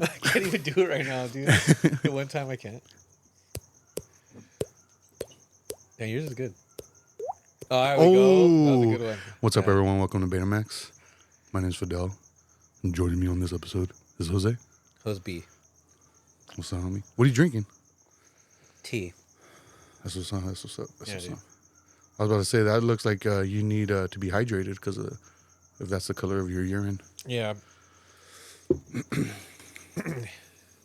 I can't even do it right now, dude. The one time I can't. Yeah, yours is good. Oh, there we go. That was a good one. What's up, Yeah. everyone? Welcome to Betamax. My name's Fidel. And joining me on this episode is Jose. Hose B. What's up, homie? What are you drinking? Tea. That's what's up. That's what's up. That's Yeah, what's dude. up. I was about to say, that looks like you need to be hydrated because if that's the color of your urine. Yeah.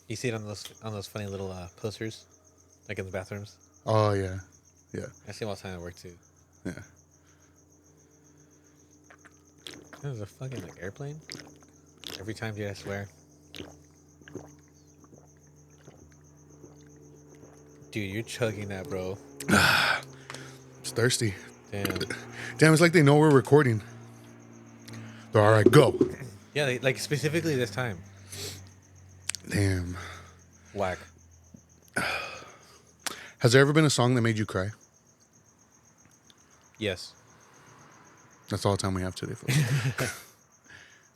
You see it on those funny little posters, like in the bathrooms. Oh, yeah. Yeah. I see them all the time at work too. Yeah. There's a fucking like airplane. Every time, dude, I swear. Dude, you're chugging that, bro. It's thirsty. Damn. Damn, it's like they know we're recording. They're all right, go. Yeah, like specifically this time. Damn. Whack. Has there ever been a song that made you cry? Yes. That's all the time we have today, folks.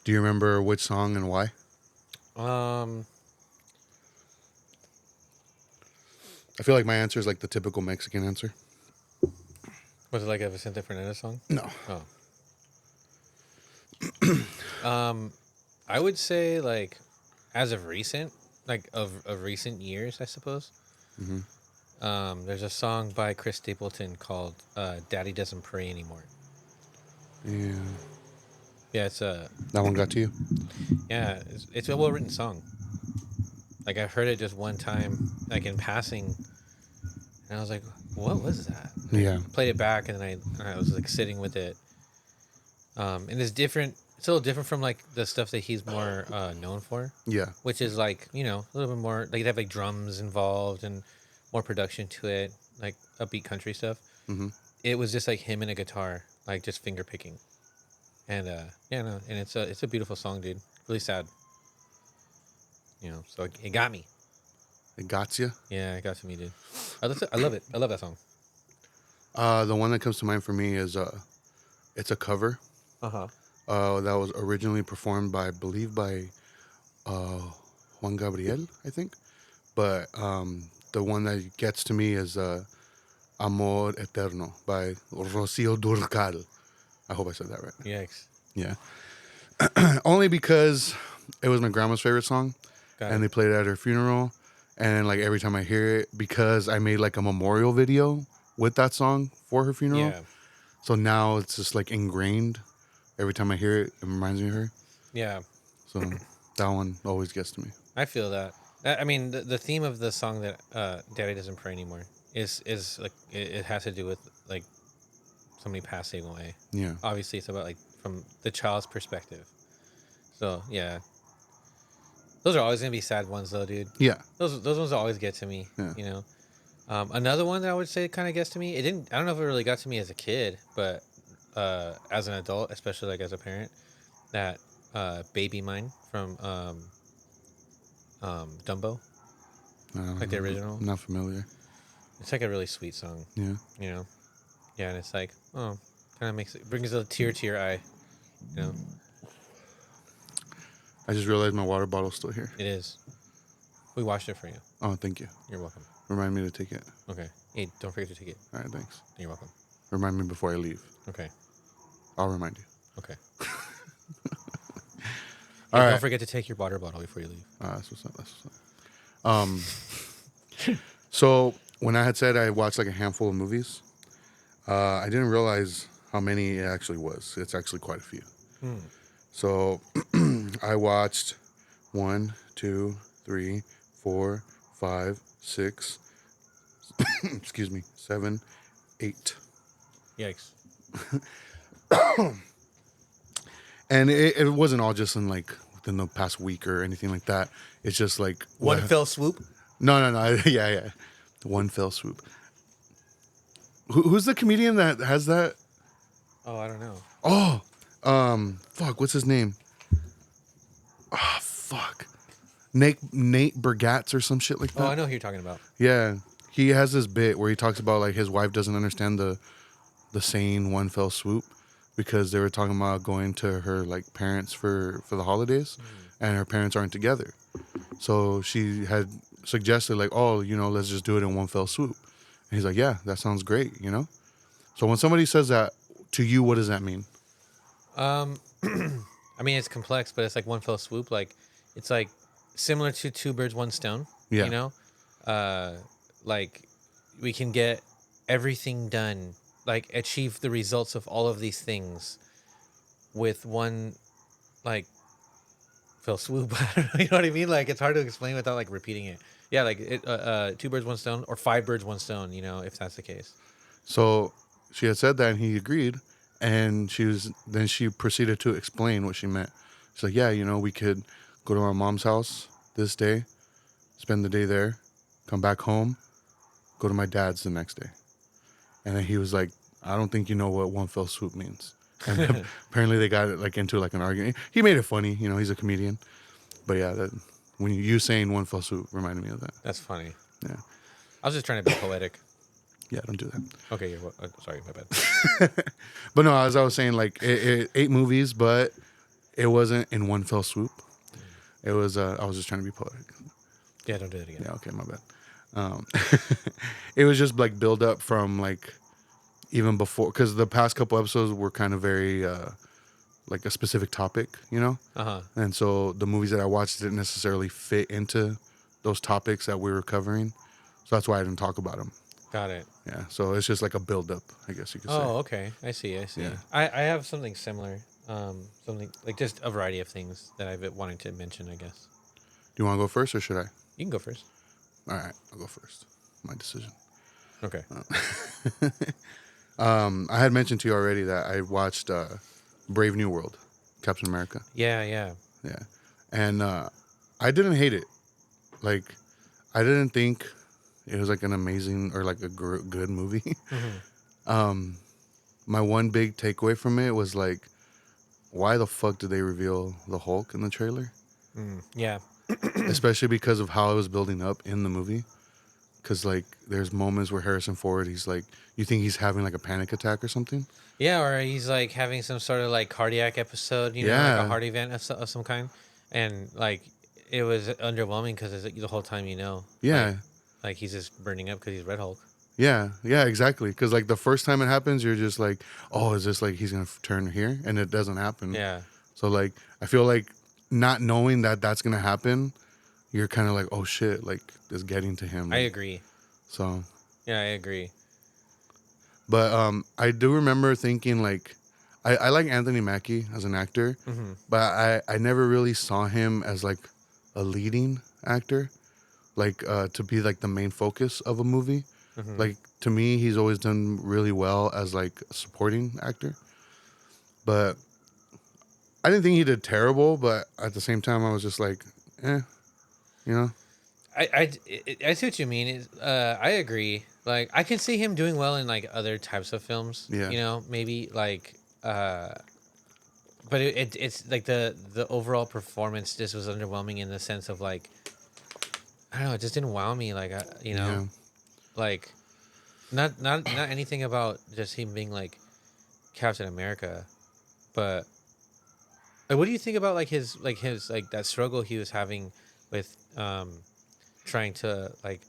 Do you remember which song and why? I feel like my answer is like the typical Mexican answer. Was it like a Vicente Fernandez song? No. Oh. I would say like, as of recent, like of recent years, I suppose. Mm-hmm. There's a song by Chris Stapleton called "Daddy Doesn't Pray Anymore." Yeah. Yeah, it's a. That one got to you? Yeah, it's a well written song. Like I heard it just one time, like in passing, and I was like, "What was that?" And Yeah. I played it back, and I was like sitting with it. And it's different. It's a little different from like the stuff that he's more known for. Yeah. Which is like, you know, a little bit more. Like, you'd have like drums involved and more production to it, like upbeat country stuff. Mm-hmm. It was just like him and a guitar, like just finger picking, and yeah, no, and it's a beautiful song, dude. Really sad, you know. So it got me. It got you? Yeah, it got to me, dude. I love it. I love that song. The one that comes to mind for me is it's a cover. Uh-huh. That was originally performed by, I believe, by Juan Gabriel, I think. But the one that gets to me is Amor Eterno by Rocío Dúrcal. I hope I said that right. Yikes. Yeah. Only because it was my grandma's favorite song, and they played it at her funeral. And like every time I hear it, because I made like a memorial video with that song for her funeral. Yeah. So now it's just like ingrained. Every time I hear it, it reminds me of her. Yeah. So that one always gets to me. I feel that. I mean, the theme of the song that "Daddy Doesn't Pray Anymore" is like it has to do with like somebody passing away. Yeah. Obviously, it's about like from the child's perspective. So yeah, those are always gonna be sad ones, though, dude. Yeah. Those ones always get to me. Yeah. You know, another one that I would say kind of gets to me. It didn't. I don't know if it really got to me as a kid, but as an adult, especially like as a parent, that "Baby Mine" from Dumbo, like the original. I'm not familiar. It's like a really sweet song. Yeah. You know, yeah, and it's like, oh, kind of brings a tear to your eye. You know, I just realized my water bottle's still here. it is. We washed it for you. Oh, thank you. You're welcome. Remind me to take it. Okay. Hey, don't forget to take it. All right, thanks. You're welcome. Remind me before I leave. Okay. I'll remind you. Okay. All right. Don't forget to take your water bottle before you leave. That's what's up. That's what's up. So when I had said I watched like a handful of movies, I didn't realize how many it actually was. It's actually quite a few. So I watched 1, 2, 3, 4, 5, 6, excuse me, 7, 8. Yikes. And it wasn't all just in like within the past week or anything like that. It's just like One fell swoop? No. Yeah. One fell swoop. Who's the comedian that has that? Oh, I don't know. Oh, fuck. What's his name? Oh, fuck. Nate Bergatz or some shit like that. Oh, I know who you're talking about. Yeah, he has this bit where he talks about like his wife doesn't understand the saying "one fell swoop" because they were talking about going to her like parents for the holidays, and her parents aren't together. So she had suggested like, oh, let's just do it in one fell swoop. And he's like, yeah, that sounds great. So when somebody says that to you, what does that mean? Um, I mean, it's complex, but it's like one fell swoop. Like it's like similar to two birds, one stone. You Yeah. know, uh, like we can get everything done, like achieve the results of all of these things with one like fell swoop. I don't know, you know what I mean? Like it's hard to explain without like repeating it. Yeah, like two birds, one stone, or five birds, one stone. You know, if that's the case. So she had said that and he agreed. And she proceeded to explain what she meant. She's like, yeah, we could go to our mom's house this day, spend the day there, come back home, go to my dad's the next day. And then he was like, I don't think you know what one fell swoop means. And apparently they got it like into like an argument. He made it funny, he's a comedian. But yeah, when you saying one fell swoop reminded me of that. That's funny. Yeah. I was just trying to be poetic. Yeah, don't do that. Okay, sorry, my bad. But no, as I was saying, like it 8 movies, but it wasn't in one fell swoop. It was. I was just trying to be poetic. Yeah, don't do it again. Yeah. Okay, my bad. It was just like build up from like even before, because the past couple episodes were kind of very like a specific topic, and so the movies that I watched didn't necessarily fit into those topics that we were covering, so that's why I didn't talk about them. Got it. Yeah, so it's just like a build up, I guess you could say. Oh, okay. I see. Yeah. I have something similar. Something like just a variety of things that I've wanted to mention, I guess. Do you want to go first or should I? You can go first. All right, I'll go first. My decision. Okay. I had mentioned to you already that I watched Brave New World, Captain America. Yeah, yeah. Yeah, and I didn't hate it. Like, I didn't think it was like an amazing or like a good movie. My one big takeaway from it was like, why the fuck did they reveal the Hulk in the trailer? Yeah. Especially because of how it was building up in the movie. Because like, there's moments where Harrison Ford, he's like, you think he's having like a panic attack or something. Yeah, or he's like having some sort of like cardiac episode, like a heart event of some kind, and like it was underwhelming because the whole time, Yeah. like he's just burning up because he's Red Hulk. Yeah, exactly. Because like the first time it happens, you're just like, oh, is this like he's gonna turn here, and it doesn't happen. Yeah. So like, I feel like not knowing that that's gonna happen, you're kind of like, oh shit, like it's getting to him. I agree. So. Yeah, I agree. But I do remember thinking like, I like Anthony Mackie as an actor, but I never really saw him as like a leading actor, like to be like the main focus of a movie. Like to me, he's always done really well as like a supporting actor. But I didn't think he did terrible, but at the same time, I was just like, I see what you mean. I agree. Like I can see him doing well in like other types of films. Yeah. Maybe like but it's like the overall performance just was underwhelming in the sense of like, I don't know, it just didn't wow me. Like Yeah. like not anything about just him being like Captain America, but like what do you think about like his that struggle he was having with trying to like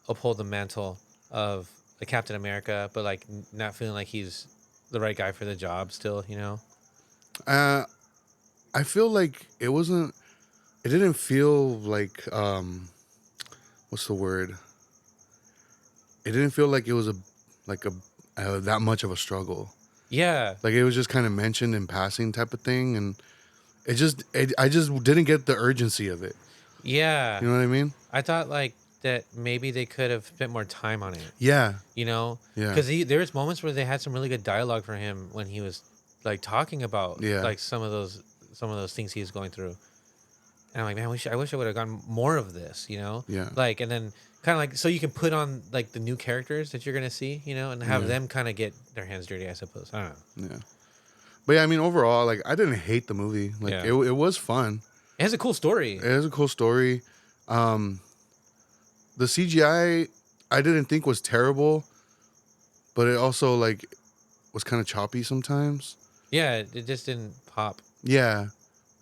uphold the mantle of the Captain America, but like not feeling like he's the right guy for the job still, I feel like it didn't feel like what's the word? It didn't feel like it was that much of a struggle. Yeah. Like it was just kind of mentioned in passing type of thing, and I just didn't get the urgency of it. Yeah. You know what I mean? I thought like that maybe they could have spent more time on it. Yeah. Yeah. Because there was moments where they had some really good dialogue for him when he was like talking about like some of those things he was going through. And I'm like, man, I wish I would have gotten more of this, Yeah. Like, and then kind of like, so you can put on like the new characters that you're going to see, and have them kind of get their hands dirty, I suppose. I don't know. Yeah. But yeah, I mean, overall, like, I didn't hate the movie. Like, it was fun. It has a cool story. It has a cool story. The CGI, I didn't think was terrible, but it also, like, was kind of choppy sometimes. Yeah, it just didn't pop. Yeah.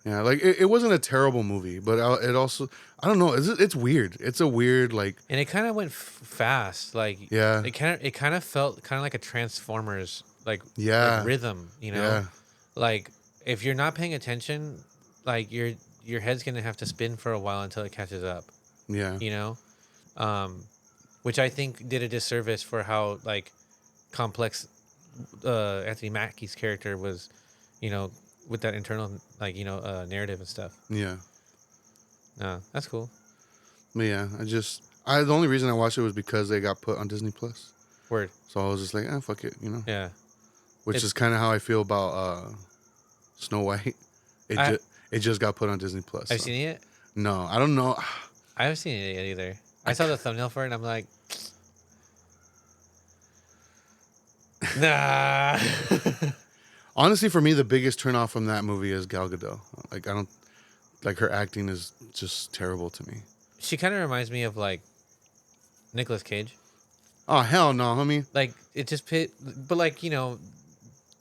Yeah, like it wasn't a terrible movie, but it also I don't know. It's weird. It's a weird like And it kind of went fast. Like yeah it kind of felt kind of like a Transformers like yeah rhythm. yeah Like if you're not paying attention, like your head's gonna have to spin for a while until it catches up. yeah You know, um, which I think did a disservice for how like complex Anthony Mackie's character was. You know, with that internal like narrative and stuff. yeah. No, that's cool. But yeah, the only reason I watched it was because they got put on Disney Plus. Word. So I was just like, fuck it, Yeah. Which is kind of how I feel about Snow White. I It just got put on Disney Plus. I've So. seen it. No, I don't know. I haven't seen it yet either. I saw the thumbnail for it and I'm like, nah. Honestly, for me, the biggest turnoff from that movie is Gal Gadot. Like I don't like her acting is just terrible to me. She kind of reminds me of like Nicolas Cage. Oh hell no, homie. Like it just but like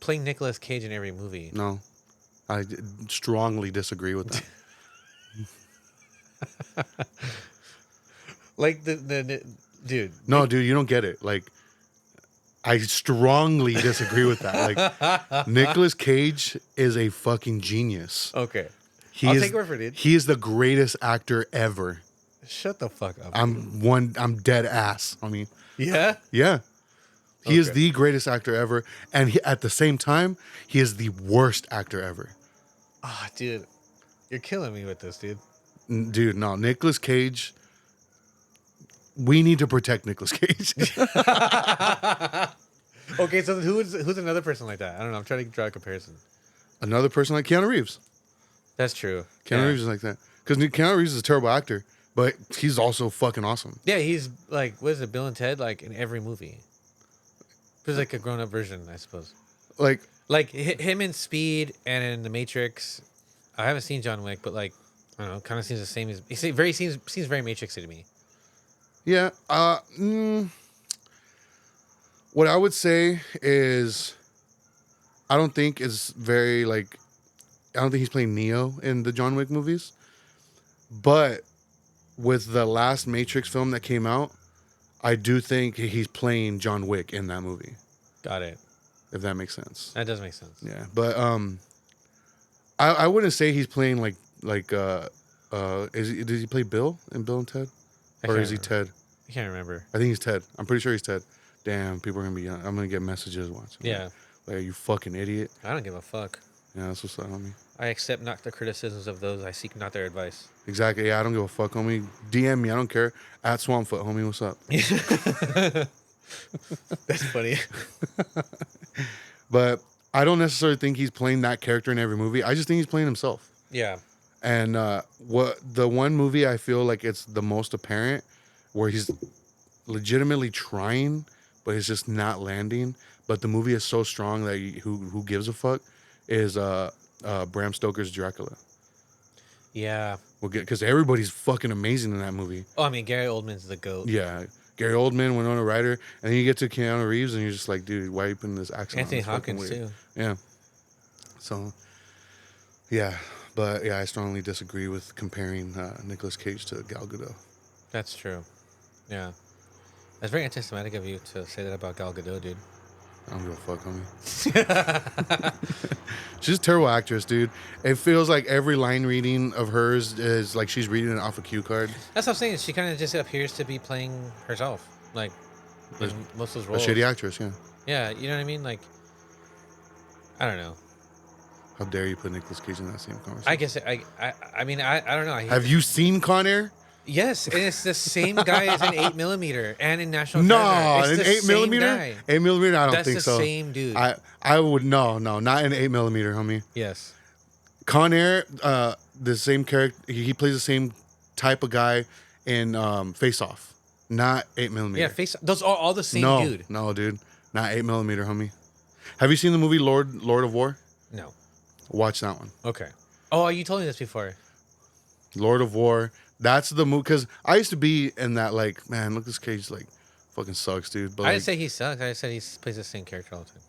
playing Nicolas Cage in every movie. No, I strongly disagree with that. Like the dude. No, dude, you don't get it. Like, I strongly disagree with that. Like, Nicolas Cage is a fucking genius. Okay. I'll take word for it, dude. He is the greatest actor ever. Shut the fuck up. I'm dead ass. I mean, Yeah. yeah. He is Okay. the greatest actor ever, and at the same time, he is the worst actor ever. Ah, dude, you're killing me with this, dude. Dude, no, Nicolas Cage. We need to protect Nicolas Cage. Okay, so who's another person like that? I don't know. I'm trying to draw a comparison. Another person like Keanu Reeves. That's true. Keanu Reeves is like that. Because Keanu Reeves is a terrible actor, but he's also fucking awesome. Yeah, he's like, what is it, Bill and Ted? Like in every movie. It's like a grown-up version, I suppose. Like Him in Speed and in The Matrix. I haven't seen John Wick, but like, I don't know, kind of seems the same as. He seems very Matrixy to me. yeah. What I would say is, I don't think he's playing Neo in the John Wick movies, but with the last Matrix film that came out, I do think he's playing John Wick in that movie. Got it. If that makes sense. That does make sense. Yeah, but I wouldn't say he's playing does he play Bill in Bill and Ted, or is he Ted? I can't remember. I think he's Ted. I'm pretty sure he's Ted. Damn, people are gonna be. I'm gonna get messages watching. Yeah. Like, you fucking idiot. I don't give a fuck. Yeah, that's what's up, homie. I accept not the criticisms of those. I seek not their advice. Exactly. Yeah, I don't give a fuck, homie. DM me. I don't care. At Swampfoot, homie. What's up? That's funny. But I don't necessarily think he's playing that character in every movie. I just think he's playing himself. Yeah. And what the one movie I feel like it's the most apparent where he's legitimately trying, but it's just not landing. But the movie is so strong that who gives a fuck is Bram Stoker's Dracula. Yeah. Because everybody's fucking amazing in that movie. Oh, I mean, Gary Oldman's the GOAT. Yeah. Gary Oldman, Winona Ryder, and then you get to Keanu Reeves, and you're just like, dude, why are you putting this accent on? Anthony It's fucking Hopkins, weird. too. Yeah. So, yeah. But, yeah, I strongly disagree with comparing Nicolas Cage to Gal Gadot. That's true. Yeah. That's very anti-Semitic of you to say that about Gal Gadot, dude. I don't give a fuck, homie. She's a terrible actress, dude. It feels like every line reading of hers is like she's reading it off a cue card. That's what I'm saying. She kind of just appears to be playing herself, like in most of those A roles. shitty actress, yeah. Yeah, you know what I mean. Like, I don't know. How dare you put Nicolas Cage in that same conversation? I guess I mean I don't know. Have you seen Con Air? Yes, and it's the same guy as in 8mm and in National No, Treasure. in It's the 8mm. Guy. 8mm, I don't That's think the so. same dude. I would no, not in 8mm, homie. Yes. Con Air, the same character. He plays the same type of guy in Face Off, not 8mm. Yeah, those are all the same dude. No, dude, not 8mm, homie. Have you seen the movie Lord of War? No. Watch that one. Okay. Oh, you told me this before. Lord of War. That's the movie. Because I used to be in that, like, man, look, this Cage, like, fucking sucks, dude. But I like, didn't say he sucks. I said he plays the same character all the time.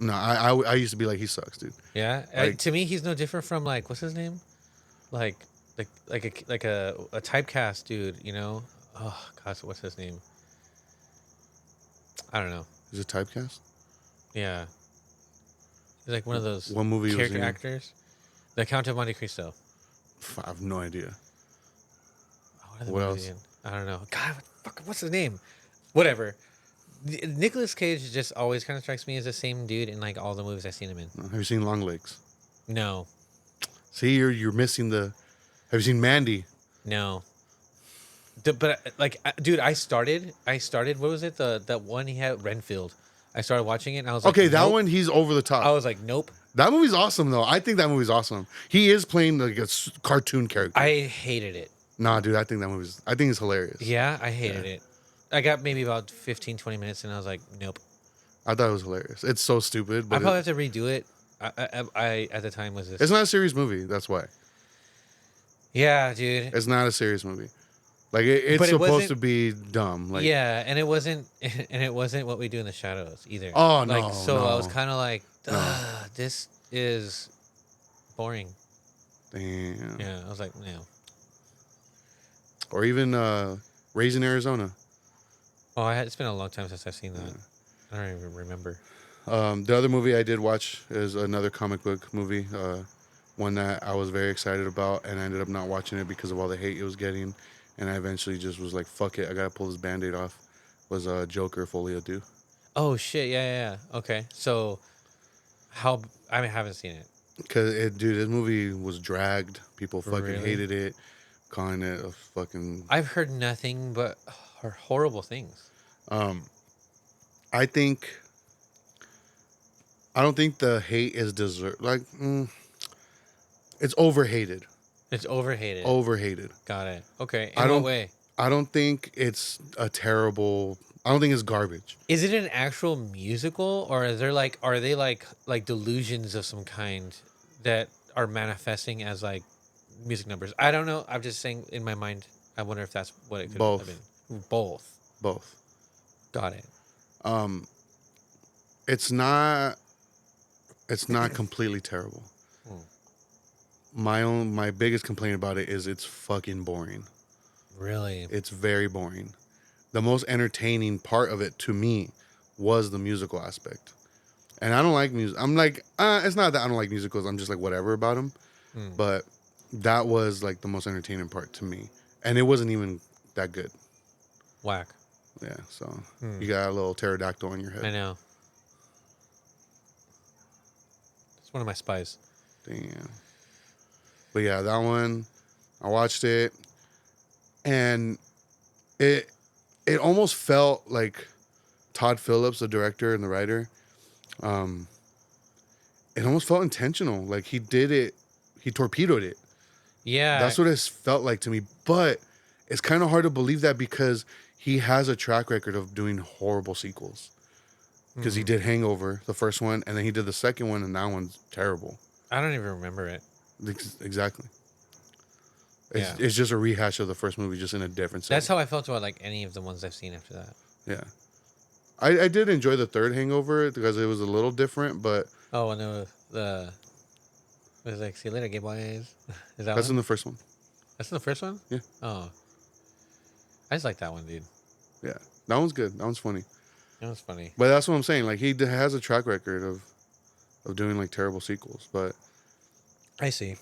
No, I used to be like, he sucks, dude. Yeah, Like- to me, he's no different from like what's his name, like a typecast dude. You know, oh gosh, what's his name? I don't know. Is it typecast? Yeah, he's like one of those What movie was character he in? actors. The Count of Monte Cristo. I have no idea. What, What movies else? he in? I don't know. God, what's his name? Whatever. Nicholas Cage just always kind of strikes me as the same dude in like all the movies I've seen him in. Have you seen Long Legs? No, See, you're missing the. Have you seen Mandy? no. But like, dude, I started. What was it? That one he had Renfield. I started watching it and I was like, Okay, that nope. one he's over the top. I was like, nope. That movie's awesome though. I think that movie's awesome. He is playing like a cartoon character. I hated it. Nah, dude, I think it's hilarious. Yeah, I hated it. I got maybe about 15, 20 minutes and I was like, nope. I thought it was hilarious. It's so stupid, I but probably have to redo it. I at the time was this. it's not a serious movie. That's why. Yeah, dude. It's not a serious movie. Like it's But it supposed wasn't- to be dumb. Like Yeah, and it wasn't What We Do in the Shadows either. Oh, like, no, so I was no. kind of like, this is boring. damn. Yeah, I was like, no. Or even Raising Arizona. Oh, it's been a long time since I've seen that. I don't even remember. The other movie I did watch is another comic book movie. One that I was very excited about, and I ended up not watching it because of all the hate it was getting. And I eventually just was like, "Fuck it, I gotta pull this Band-Aid off." Was Joker Folie à Deux. Oh shit! Yeah. Okay, so I haven't seen it. Dude, this movie was dragged. People fucking Really? hated it, calling it a fucking. I've heard nothing but horrible things. I don't think the hate is deserved. Like, it's overhated. It's overhated. Overhated. Got it. Okay. I In don't- what way? I don't think it's a terrible. I don't think it's garbage. Is it an actual musical, or are they like delusions of some kind that are manifesting as like music numbers? I don't know. I'm just saying in my mind. I wonder if that's what it could Both. have been. Both. Both. Got it. It's not. It's not completely terrible. My biggest complaint about it is it's fucking boring. Really? It's very boring. The most entertaining part of it to me was the musical aspect. And I don't like music. I'm like, it's not that I don't like musicals. I'm just like whatever about them. But that was like the most entertaining part to me. And it wasn't even that good. Whack. Yeah, so you got a little pterodactyl on your head. I know. It's one of my spies. Damn. But yeah, that one, I watched it, and it almost felt like Todd Phillips, the director and the writer. It almost felt intentional. Like he did it, he torpedoed it. Yeah. That's what it felt like to me. But it's kind of hard to believe that because he has a track record of doing horrible sequels. Because he did Hangover, the first one, and then he did the second one, and that one's terrible. I don't even remember it. Exactly. It's just a rehash of the first movie, just in a different setting. That's how I felt about like any of the ones I've seen after that. Yeah. I did enjoy the third Hangover because it was a little different, but Oh, and it was like, see you later, gay boys. Is that that's one? in the first one. That's in the first one? Yeah. Oh. I just like that one, dude. Yeah. That one's good. That one's funny. That was funny. But that's what I'm saying. Like, he has a track record of doing, like, terrible sequels. But I see.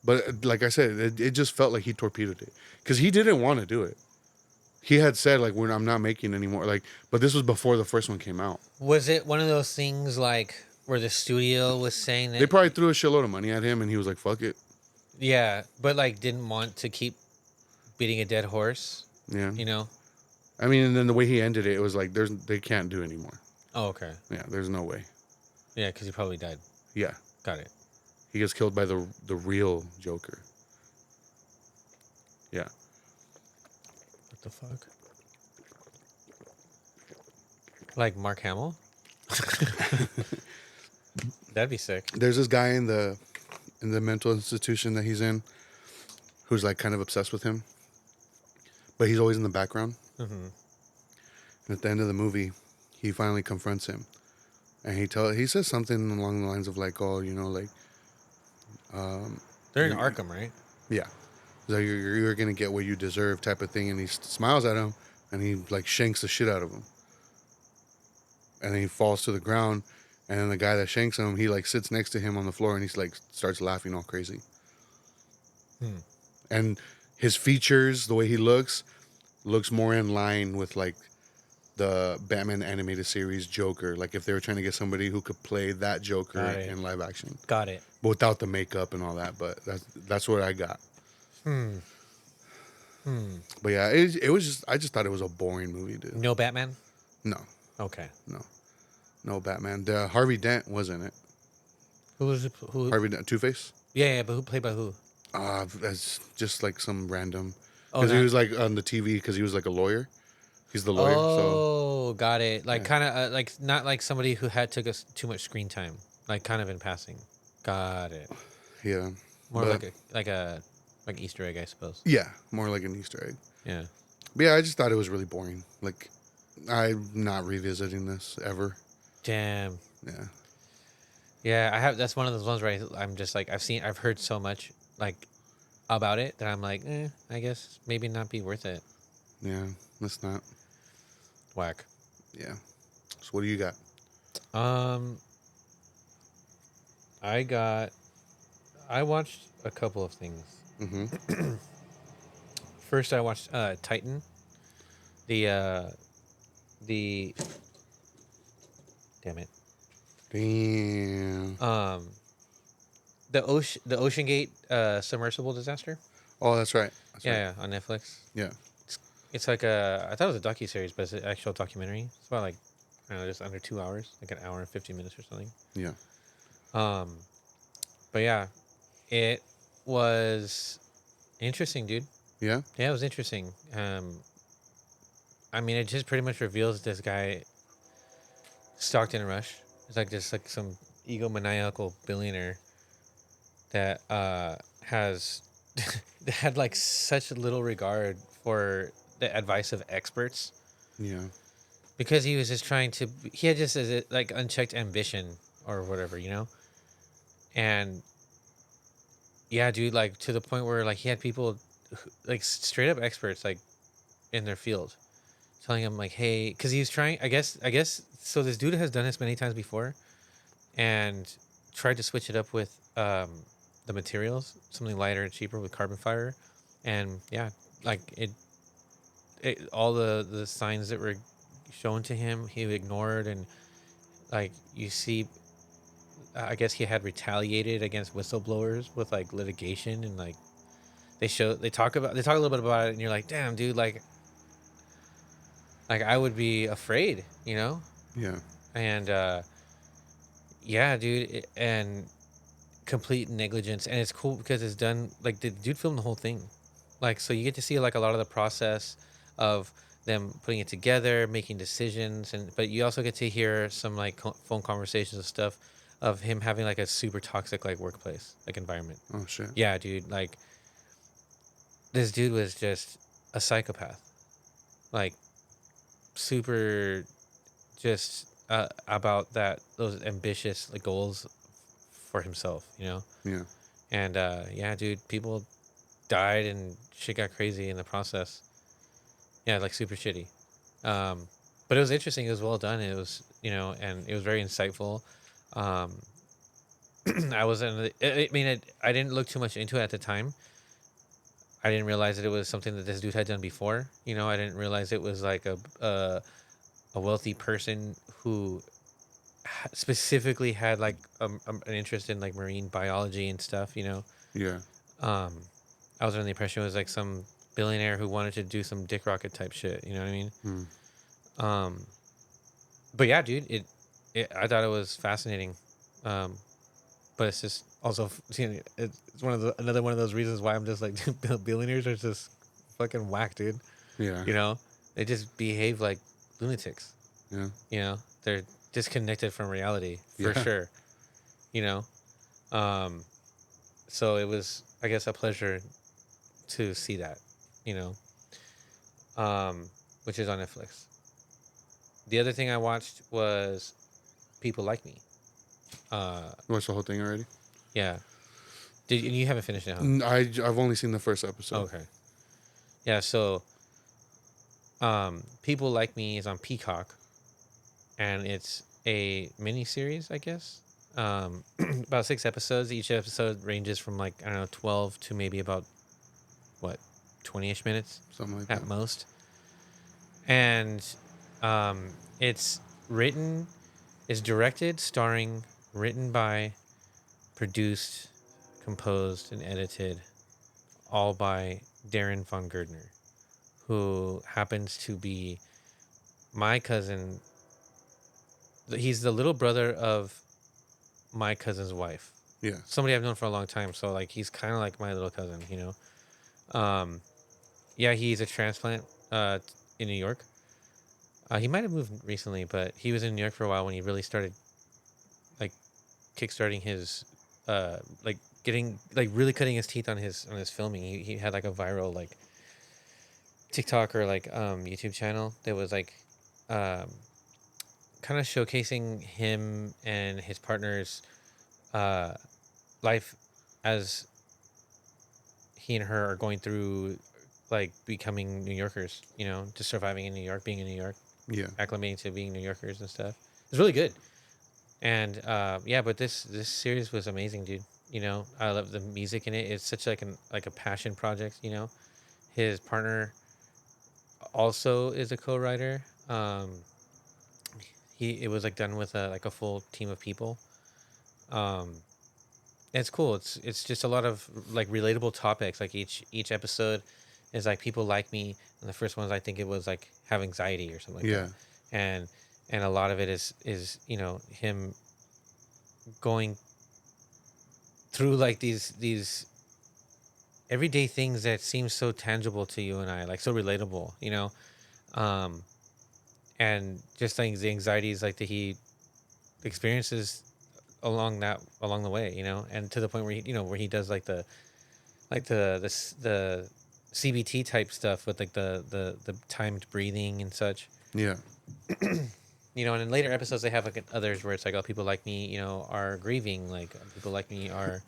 like I said, it just felt like he torpedoed it. Because he didn't want to do it. He had said, like, I'm not making anymore. Like, but this was before the first one came out. Was it one of those things like where the studio was saying that? They probably threw a shitload of money at him, and he was like, fuck it. Yeah, but like didn't want to keep beating a dead horse, Yeah. you know? I mean, and then the way he ended it, it was like, they can't do it anymore. Oh, okay. Yeah, there's no way. Yeah, because he probably died. Yeah. Got it. He gets killed by the real Joker. Yeah. What the fuck? Like Mark Hamill? That'd be sick. There's this guy in the mental institution that he's in who's like kind of obsessed with him, but he's always in the background. Mm-hmm. And at the end of the movie, he finally confronts him, and he says something along the lines of like, oh, you know, like, um, They're in you Arkham, right? yeah, so you're gonna get what you deserve, type of thing. And he smiles at him, and he like shanks the shit out of him, and then he falls to the ground. And then the guy that shanks him, he like sits next to him on the floor, and he's like starts laughing all crazy. Hmm. And his features, the way he looks more in line with like the Batman animated series Joker. Like if they were trying to get somebody who could play that Joker Got it. in live action, Got it. but without the makeup and all that. But that's what I got. Hmm. Hmm. But yeah, it was just I just thought it was a boring movie, dude. No Batman. No, Okay. no, no Batman. Harvey Dent was in it. Who was it? Who? Harvey Dent, Two Face. Yeah, yeah, but who played by who? That's just like some random Oh, because he not. was like on the TV because he was like a lawyer. He's the lawyer, so Oh, got it. Like yeah, kind of like not like somebody who had took us too much screen time. Like kind of in passing. Got it. yeah. More But like Easter egg, I suppose. yeah, more like an Easter egg. Yeah. But yeah, I just thought it was really boring. Like, I'm not revisiting this ever. Damn. Yeah. Yeah, I have. That's one of those ones where I'm just like I've heard so much like about it that I'm like, I guess maybe not be worth it. Yeah. That's not. Whack. Yeah. So what do you got? Um, I got. I watched a couple of things. Mm-hmm. First, I watched Titan. The the damn it. Damn. The Ocean Gate submersible disaster. Oh, that's right. That's right. Yeah, on Netflix. Yeah. It's like I thought it was a docu-series, but it's an actual documentary. It's about like I don't know, just under 2 hours, like an hour and 50 minutes or something. Yeah. Um, but yeah, it was interesting, dude. Yeah. Yeah, it was interesting. I mean, it just pretty much reveals this guy, Stockton Rush. It's like just like some egomaniacal billionaire that has had like such little regard for the advice of experts Yeah. because he was just trying to. He had just like unchecked ambition or whatever, and yeah, dude, like to the point where like he had people like straight up experts like in their field telling him like, hey, because he was trying. I guess. So this dude has done this many times before, and tried to switch it up with the materials, something lighter and cheaper with carbon fiber, and yeah, like all the signs that were shown to him, he ignored, and like you see, I guess he had retaliated against whistleblowers with like litigation and like they talk a little bit about it, and you're like, damn, dude, like I would be afraid, Yeah. and yeah, dude, and complete negligence, and it's cool because it's done like the dude filmed the whole thing, like so you get to see like a lot of the process of them putting it together, making decisions, and but you also get to hear some like phone conversations and stuff of him having like a super toxic like workplace like environment. Oh shit. Yeah, dude, like this dude was just a psychopath, like super just about those ambitious like goals for himself, Yeah. and yeah, dude, people died and shit got crazy in the process. Yeah, like super shitty. But it was interesting. It was well done. It was, and it was very insightful. Um, I was in. I mean, I didn't look too much into it at the time. I didn't realize that it was something that this dude had done before. I didn't realize it was like a wealthy person who specifically had like an interest in like marine biology and stuff. Yeah. Um, I was under the impression it was like some billionaire who wanted to do some dick rocket type shit. You know what I mean? Hmm. But yeah, dude, I thought it was fascinating. Um, but it's just also, it's another one of those reasons why I'm just like, billionaires are just fucking whack, dude. Yeah. They just behave like lunatics. Yeah. They're disconnected from reality for Yeah. sure. You know, um, so it was, I guess, a pleasure to see that. You which is on Netflix. The other thing I watched was People Like Me. You watched the whole thing already? Yeah. And you haven't finished it, huh? I've only seen the first episode. Okay. Yeah. So, People Like Me is on Peacock, and it's a mini series, I guess. About 6 episodes. Each episode ranges from like, I don't know, 12 to maybe about what, 20-ish minutes Something like at that. most. And it's written, it's directed, starring, written by, produced, composed, and edited all by Darren von Girdner, who happens to be my cousin. He's the little brother of my cousin's wife. Yeah. Somebody I've known for a long time. So like he's kind of like my little cousin, you know. Yeah, he's a transplant in New York. He might have moved recently, but he was in New York for a while when he really started like kickstarting his like getting like really cutting his teeth on his filming. He had like a viral like TikTok or like YouTube channel that was like um kind of showcasing him and his partner's uh life as he and her are going through like becoming New Yorkers, you know, just surviving in New York, being in New York, Yeah. acclimating to being New Yorkers and stuff. It's really good. And yeah, but this series was amazing, dude. You know, I love the music in it. It's such like a passion project, you know. His partner also is a co-writer. It was like done with a full team of people. Um, it's cool. It's just a lot of like relatable topics. Like each episode is like People Like Me, and the first ones I think it was like have anxiety or something like Yeah. that, and a lot of it is you know him going through like these everyday things that seem so tangible to you and I, like so relatable, you know, um, and just like the anxieties like that he experiences along the way, you know, and to the point where where he does like the CBT type stuff with like the timed breathing and such, Yeah. you know, and in later episodes they have like others where it's like, oh, People Like Me, you know, are grieving, like People Like Me are,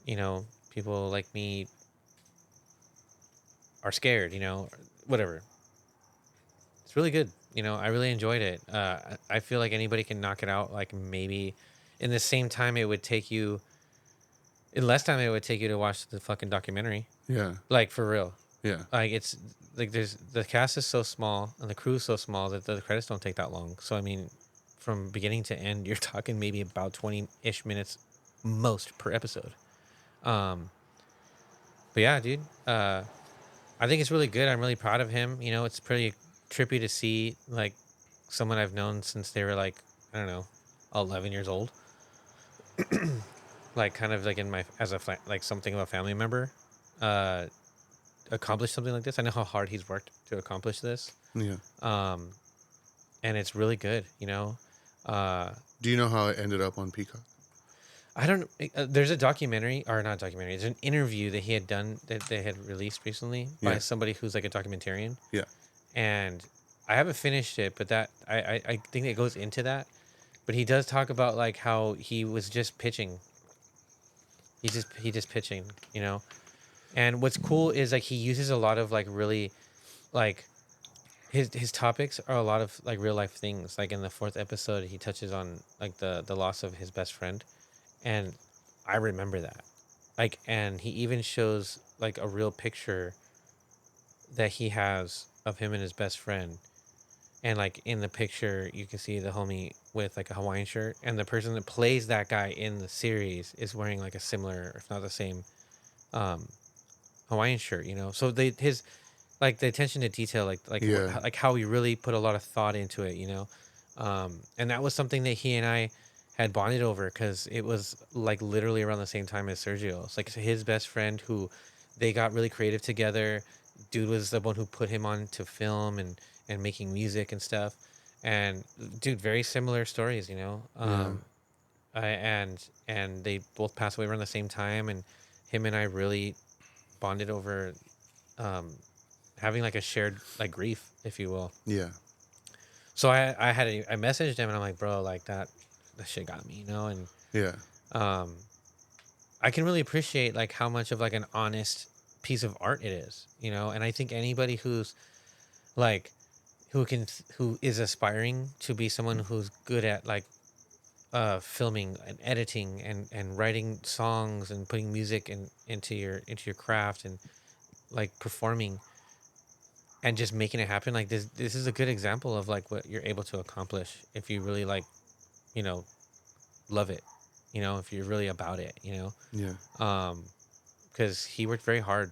you know, People Like Me are scared, you know, whatever. It's really good. You know, I really enjoyed it. I feel like anybody can knock it out. Like maybe in the same time it would take you, in less time it would take you to watch the fucking documentary. Yeah. Like for real. Yeah. Like it's like there's the cast is so small and the crew is so small that the credits don't take that long. So I mean, from beginning to end, you're talking maybe about 20-ish minutes most per episode. Um, but yeah, dude. I think it's really good. I'm really proud of him. You know, it's pretty trippy to see like someone I've known since they were like, I don't know, 11 years old. Like kind of like in my as a like something of a family member, uh, accomplish something like this. I know how hard he's worked to accomplish this. Yeah. Um, and it's really good. You know, uh, Do you know how it ended up on Peacock? I don't. There's a documentary, or not documentary. There's an interview that he had done that they had released recently by Yeah. somebody who's like a documentarian, Yeah. and I haven't finished it, but that I think it goes into that. But he does talk about like how he was just pitching. He just pitching, you know. And what's cool is like he uses a lot of like really like his topics are a lot of like real life things. Like in the fourth episode, he touches on like the loss of his best friend, and I remember that. Like, and he even shows like a real picture that he has of him and his best friend. And like in the picture, you can see the homie with like a Hawaiian shirt, and the person that plays that guy in the series is wearing like a similar, if not the same, um, Hawaiian shirt. You know, so they his like the attention to detail, Yeah. like how he really put a lot of thought into it. You know, and that was something that he and I had bonded over because it was like literally around the same time as Sergio. It's like his best friend who they got really creative together. Dude was the one who put him on to film and making music and stuff. And dude, very similar stories, you know. Yeah. And they both passed away around the same time, and him and I really bonded over um, having like a shared like grief, if you will. Yeah. So I messaged him and I'm like, bro, like that shit got me, you know, and Yeah. um, I can really appreciate like how much of like an honest piece of art it is, you know, and I think anybody who's like who is aspiring to be someone who's good at like filming and editing and writing songs and putting music into your craft and like performing and just making it happen, like this is a good example of like what you're able to accomplish if you really like, you know, love it, you know, if you're really about it, you Yeah. know. Because he worked very hard.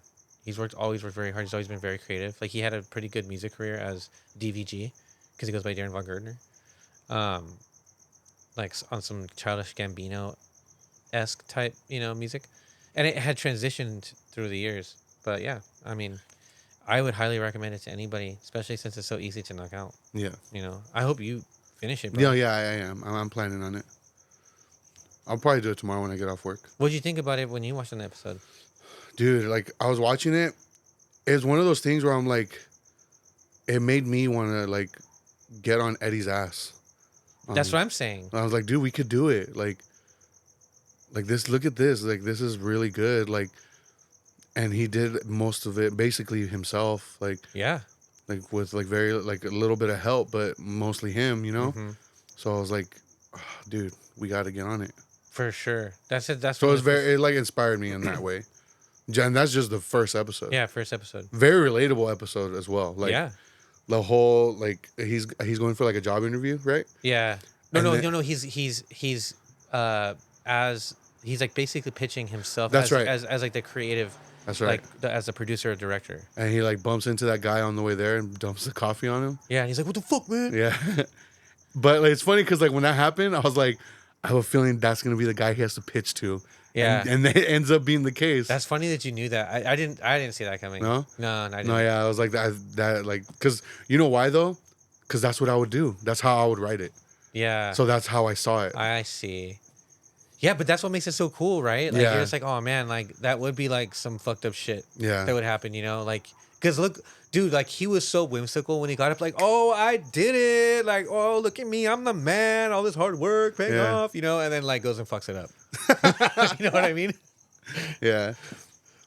Always worked very hard. He's always been very creative. Like he had a pretty good music career as DVG, because he goes by Darren Von Gardner. Um, like on some Childish Gambino esque type, you know, music, and it had transitioned through the years. But yeah, I mean, I would highly recommend it to anybody, especially since it's so easy to knock out. Yeah. You know, I hope you finish it, Yeah. bro. Yeah. I am. I'm planning on it. I'll probably do it tomorrow when I get off work. What'd you think about it when you watched an episode? Dude, like I was watching it. It's one of those things where I'm like, it made me want to like get on Eddie's ass. That's what I'm saying. I was like, dude, we could do it. Like this. Look at this. Like this is really good. Like, and he did most of it basically himself. Yeah. Like with like very like a little bit of help, but mostly him. You know. Mm-hmm. So I was like, oh, dude, we got to get on it. For sure. That's it. That's So one it's of the very it like inspired me in that way. And that's just the first episode. yeah, first episode. Very relatable episode as well. Like Yeah. the whole like he's going for like a job interview, right? Yeah. No, And no, then- no, no. He's as he's like basically pitching himself. That's as, right. As like the creative. That's right. Like as a producer or director. And he like bumps into that guy on the way there and dumps the coffee on him. Yeah, and he's like, "What the fuck, man?" Yeah. But like, it's funny because like when that happened, I was like, I have a feeling that's gonna be the guy he has to pitch to. Yeah. And it ends up being the case. That's funny that you knew that. I didn't see that coming. No? No, I didn't. No, yeah, I was like that like because you know why though? Because that's what I would do. That's how I would write it. Yeah. So that's how I saw it. I see. Yeah, but that's what makes it so cool, right? Like Yeah. you're just like, oh man, like that would be like some fucked up shit Yeah. that would happen, you know? Like, cause look, dude, like he was so whimsical when he got up, like, oh, I did it, like, oh, look at me, I'm the man, all this hard work paying Yeah. off, you know, and then like goes and fucks it up. You know what I mean? Yeah.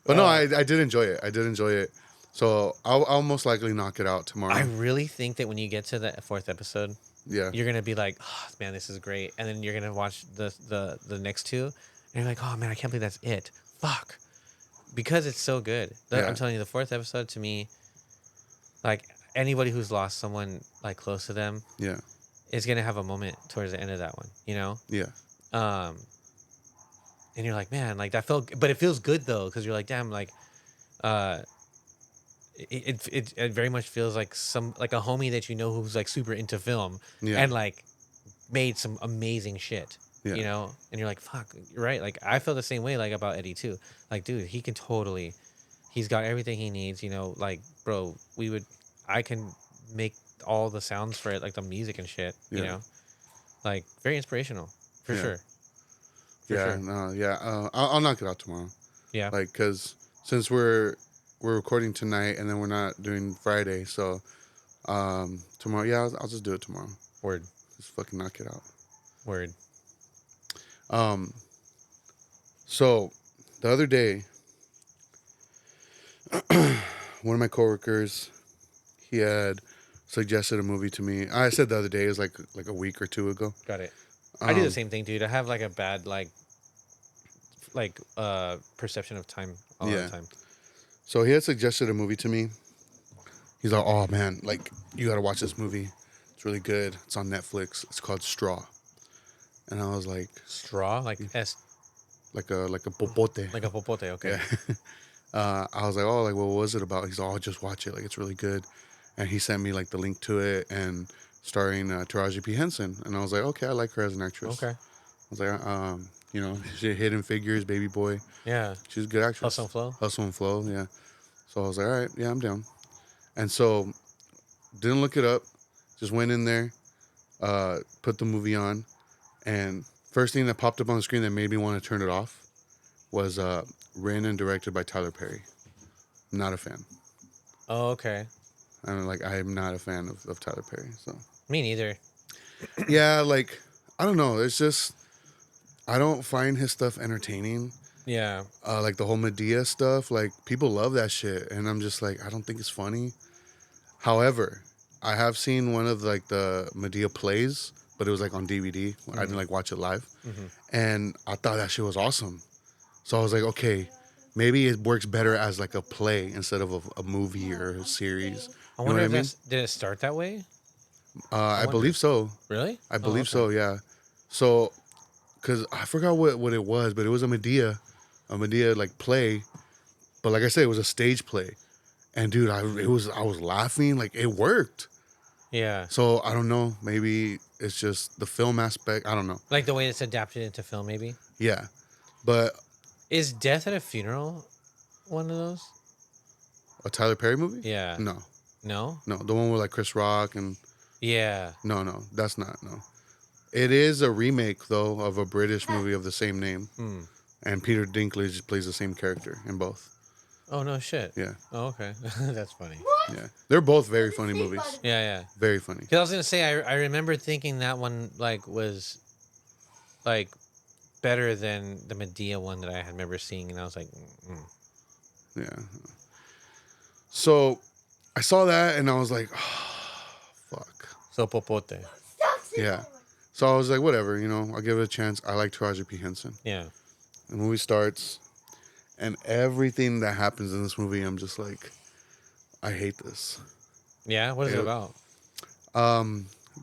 But no, I did enjoy it. I did enjoy it. So I'll most likely knock it out tomorrow. I really think that when you get to the fourth episode, yeah. you're gonna be like, oh man, this is great, and then you're gonna watch the next two, and you're like, oh man, I can't believe that's it. Fuck, because it's so good. Yeah. I'm telling you, the fourth episode to me, like anybody who's lost someone like close to them, Yeah. is gonna have a moment towards the end of that one, you know. Yeah. And you're like, man, like that felt, but it feels good though, because you're like, damn, like, it very much feels like like a homie that you know who's like super into film, Yeah. and like made some amazing shit, Yeah. you know, and you're like, fuck, you're right. Like I feel the same way like about Eddie too. Like, dude, he's got everything he needs, you know, like, bro, I can make all the sounds for it, like the music and shit, you Yeah. know, like very inspirational for Yeah. sure. For yeah. sure. No. Yeah. I'll knock it out tomorrow. Yeah. Like, cause since we're recording tonight and then we're not doing Friday, so tomorrow. Yeah, I'll just do it tomorrow. Word. Just fucking knock it out. Word. So the other day, one of my coworkers, he had suggested a movie to me. I said the other day, it was like a week or two ago. Got it. I do the Um, same thing, dude. I have like a bad like perception of time a lot Yeah. of the time. So he had suggested a movie to me. He's like, "Oh man, like you gotta watch this movie. It's really good. It's on Netflix. It's called Straw." And I was like, Straw, like like a popote. like a popote. Okay. Yeah. I was like, "Oh, like what was it about?" He's like, "Oh, just watch it. Like it's really good." And he sent me like the link to it and starring Taraji P Henson. And I was like, "Okay, I like her as an actress." Okay. I was like, you know, she did Hidden Figures, Baby Boy. Yeah. She's a good actress. Hustle and Flow. Hustle and Flow, yeah. So I was like, all right, yeah, I'm down. And so didn't look it up, just went in there, put the movie on, and first thing that popped up on the screen that made me want to turn it off was written and directed by Tyler Perry. Not a fan. Oh, okay. I'm not a fan of Tyler Perry. So Me neither. Yeah, like I don't know. It's just I don't find his stuff entertaining. Yeah. Like the whole Medea stuff, like people love that shit, and I'm just like, I don't think it's funny. However, I have seen one of like the Medea plays, but it was like on DVD. I didn't like watch it live, Mm-hmm. and I thought that shit was awesome. So I was like, okay, maybe it works better as like a play instead of a movie or a series. I You know wonder what I if mean? did it start that way? I I wonder. believe so. Really? I Oh, believe okay. so. Yeah. So, cause I forgot what it was, but it was a Medea like play. But like I said, it was a stage play, and dude, I was laughing like it worked. Yeah. So I don't know. Maybe it's just the film aspect. I don't know. Like the way it's adapted into film, maybe. Yeah, but Is Death at a Funeral one of those? a Tyler Perry movie? Yeah. No, No? no, the one with like Chris Rock and Yeah. no, that's not no. It is a remake though of a British movie of the same name, Hmm. and Peter Dinklage plays the same character in both. Oh, no shit. Yeah, Oh, okay. That's funny. yeah, they're both very funny movies. Yeah, yeah. Very funny. Because I was going to say, I remember thinking that one, like, was, like, better than the Medea one that I had remember seeing. And I was like, Yeah. So I saw that and I was like, oh, fuck. So popote. Yeah. So I was like, whatever, I'll give it a chance. I like Taraji P. Henson. Yeah. The movie starts, and everything that happens in this movie, I'm just like, I hate this. Yeah? What is it about?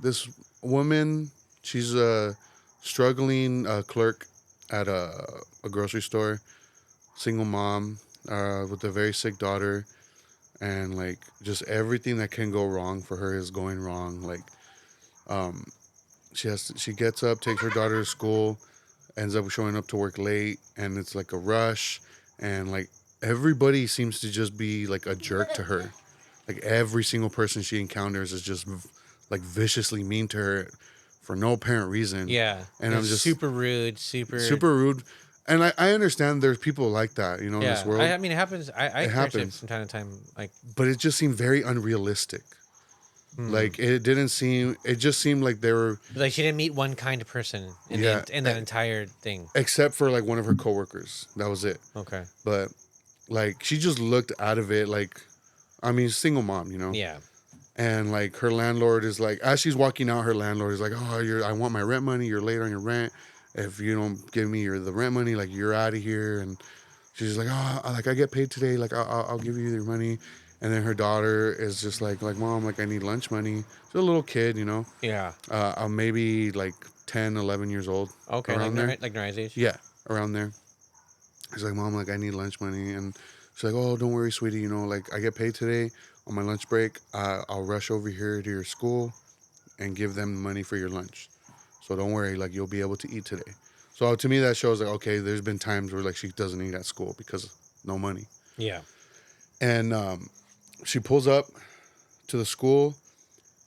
This woman, she's a struggling clerk at a grocery store, single mom with a very sick daughter, and like just everything that can go wrong for her is going wrong. Like, she gets up, takes her daughter to school, ends up showing up to work late, and it's like a rush, and like everybody seems to just be like a jerk to her. Like every single person she encounters is just like viciously mean to her for no apparent reason. Yeah. And I'm just super rude, super rude. And I understand there's people like that, in Yeah. this world. I mean, it happens. I It experience it happens. from time to time. Like, But it just seemed very unrealistic. Like it just seemed like they were, like she didn't meet one kind of person in, Yeah. in that entire thing. except for like one of her coworkers. That was it. Okay. But like she just looked out of it like, I mean, single mom, Yeah. And like her landlord is like, as she's walking out, her landlord is like, "Oh, I want my rent money. You're late on your rent. If you don't give me the rent money, like you're out of here." And she's like, "Oh, like I get paid today. Like I'll give you your money." And then her daughter is just like, "Mom, like I need lunch money." She's a little kid, Yeah. maybe like 10, 11 years old. Okay. Around there. Like Nari's age. Yeah, around there. He's like, "Mom, like I need lunch money," and she's like, "Oh, don't worry, sweetie. Like I get paid today on my lunch break. I'll rush over here to your school and give them the money for your lunch. So don't worry, like you'll be able to eat today." So to me, that shows like, okay, there's been times where like she doesn't eat at school because no money. Yeah. And she pulls up to the school,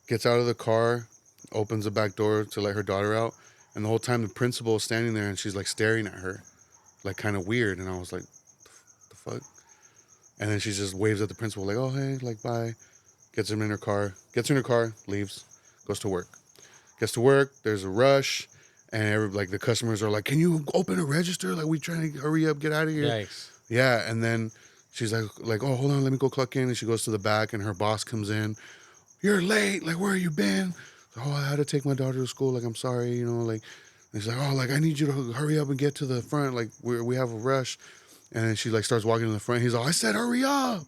gets out of the car, opens the back door to let her daughter out, and the whole time the principal is standing there and she's like staring at her, like kind of weird. And I was like, the fuck? And then she just waves at the principal like, "Oh, hey, like bye." Gets in her car, leaves, goes to work. Gets to work, there's a rush, and like the customers are like, "Can you open a register? Like we trying to hurry up, get out of here." Yikes. Yeah, and then she's like, "Oh, hold on, let me go clock in." And she goes to the back, and her boss comes in. "You're late. Like, where you been?" "Oh, I had to take my daughter to school. Like, I'm sorry, like." And he's like, "Oh, like I need you to hurry up and get to the front. Like we have a rush." And then she like starts walking to the front. He's like, "I said hurry up."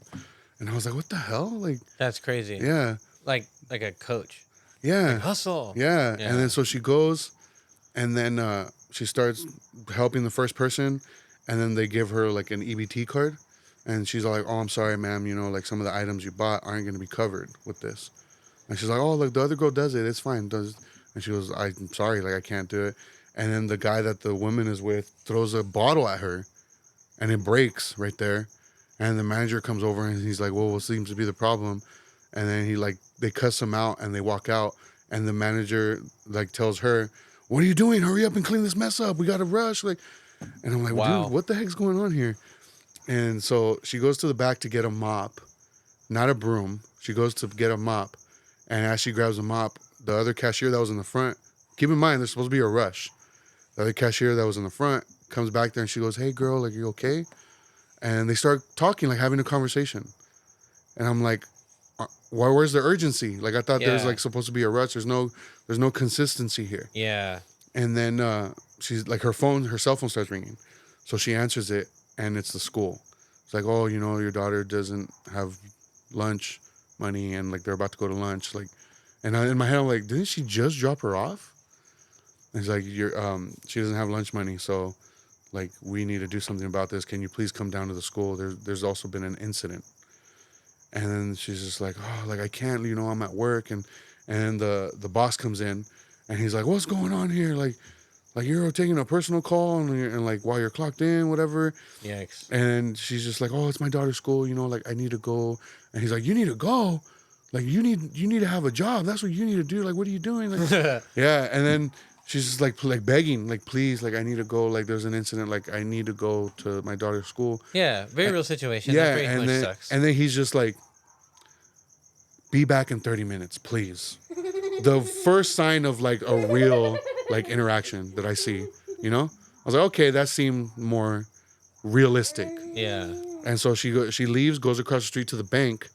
And I was like, "What the hell?" Like, That's crazy. yeah, Like a coach. yeah, Like hustle. yeah. Yeah. And then so she goes, and then she starts helping the first person, and then they give her like an EBT card, and she's like, "Oh, I'm sorry, ma'am. Like some of the items you bought aren't going to be covered with this." And she's like, "Oh, look, the other girl does it. It's fine." And she goes, "I'm sorry, like I can't do it." And then the guy that the woman is with throws a bottle at her, and it breaks right there. And the manager comes over and he's like, "Well, what seems to be the problem?" And then they cuss him out and they walk out. And the manager like tells her, "What are you doing? Hurry up and clean this mess up. We got to rush." Like, and I'm like, Wow. "Dude, what the heck's going on here?" And so she goes to the back to get a mop, not a broom. She goes to get a mop. And as she grabs a mop, the other cashier that was in the front, keep in mind, there's supposed to be a rush. The other cashier that was in the front comes back there and she goes, "Hey, girl, like, you okay?" And they start talking, like having a conversation. And I'm like, where's the urgency? Like, I thought there's Yeah. like supposed to be a rush. There's no consistency here. Yeah. And then she's like, her cell phone starts ringing. So she answers it, and it's the school. It's like, "Oh, your daughter doesn't have lunch money, and like they're about to go to lunch." Like, and in my head, I'm like, didn't she just drop her off? And he's like, she doesn't have lunch money, so like we need to do something about this. Can you please come down to the school? There's also been an incident. And then she's just like, "Oh, like I can't, I'm at work." And the boss comes in, and he's like, "What's going on here? Like you're taking a personal call, and like while you're clocked in, whatever." Yikes. And she's just like, "Oh, it's my daughter's school, like I need to go." And he's like, "You need to go? Like you need to have a job. That's what you need to do. Like, what are you doing?" Like, yeah. And then she's just like begging, like, "Please, like I need to go. Like there's an incident. Like I need to go to my daughter's school." Yeah, very real situation. Yeah, That very much sucks. and then he's just like, "Be back in 30 minutes, please." The first sign of like a real like interaction that I see, I was like, okay, that seemed more realistic. Yeah. And so she leaves, goes across the street to the bank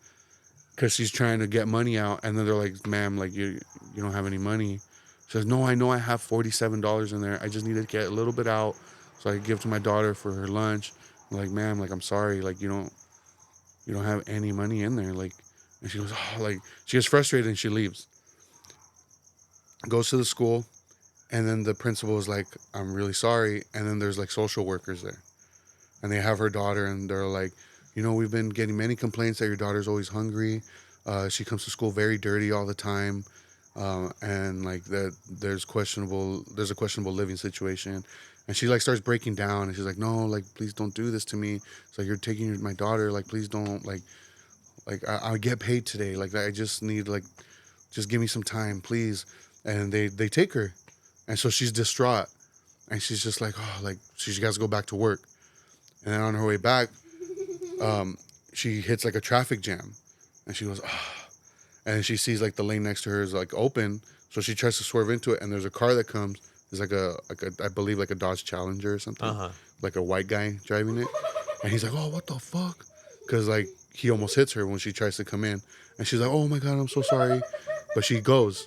because she's trying to get money out. And then they're like, "Ma'am, like you don't have any money." She says, "No, I know I have $47 in there. I just need to get a little bit out so I can give to my daughter for her lunch." I'm like, "Ma'am, like I'm sorry, like you don't have any money in there." Like, and she goes, "Oh," like she gets frustrated and she leaves. Goes to the school, and then the principal is like, "I'm really sorry." And then there's like social workers there, and they have her daughter, and they're like, "We've been getting many complaints that your daughter's always hungry. She comes to school very dirty all the time, and like that there's a questionable living situation." And she like starts breaking down, and she's like, "No, like please don't do this to me. It's like you're taking my daughter. Like please don't like I get paid today. Like I just need like just give me some time, please." And they take her, and so she's distraught, and she's just like, "Oh, like she has to go back to work." And then on her way back, she hits like a traffic jam, and she goes, "Oh," and she sees like the lane next to her is like open, so she tries to swerve into it, and there's a car that comes. It's like a I believe like a Dodge Challenger or something, like a white guy driving it, and he's like, "Oh, what the fuck?" Because like he almost hits her when she tries to come in, and she's like, "Oh my god, I'm so sorry," but she goes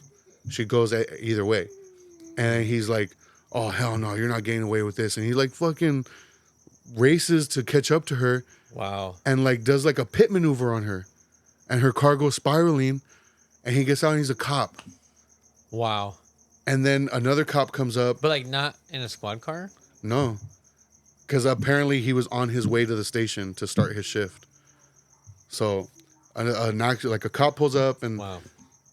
either way, and he's like, "Oh hell no, you're not getting away with this," and he like fucking races to catch up to her. Wow. And like does like a pit maneuver on her, and her car goes spiraling, and he gets out and he's a cop. Wow. And then another cop comes up. But like not in a squad car? No, because apparently he was on his way to the station to start his shift. So like a cop pulls up, and Wow.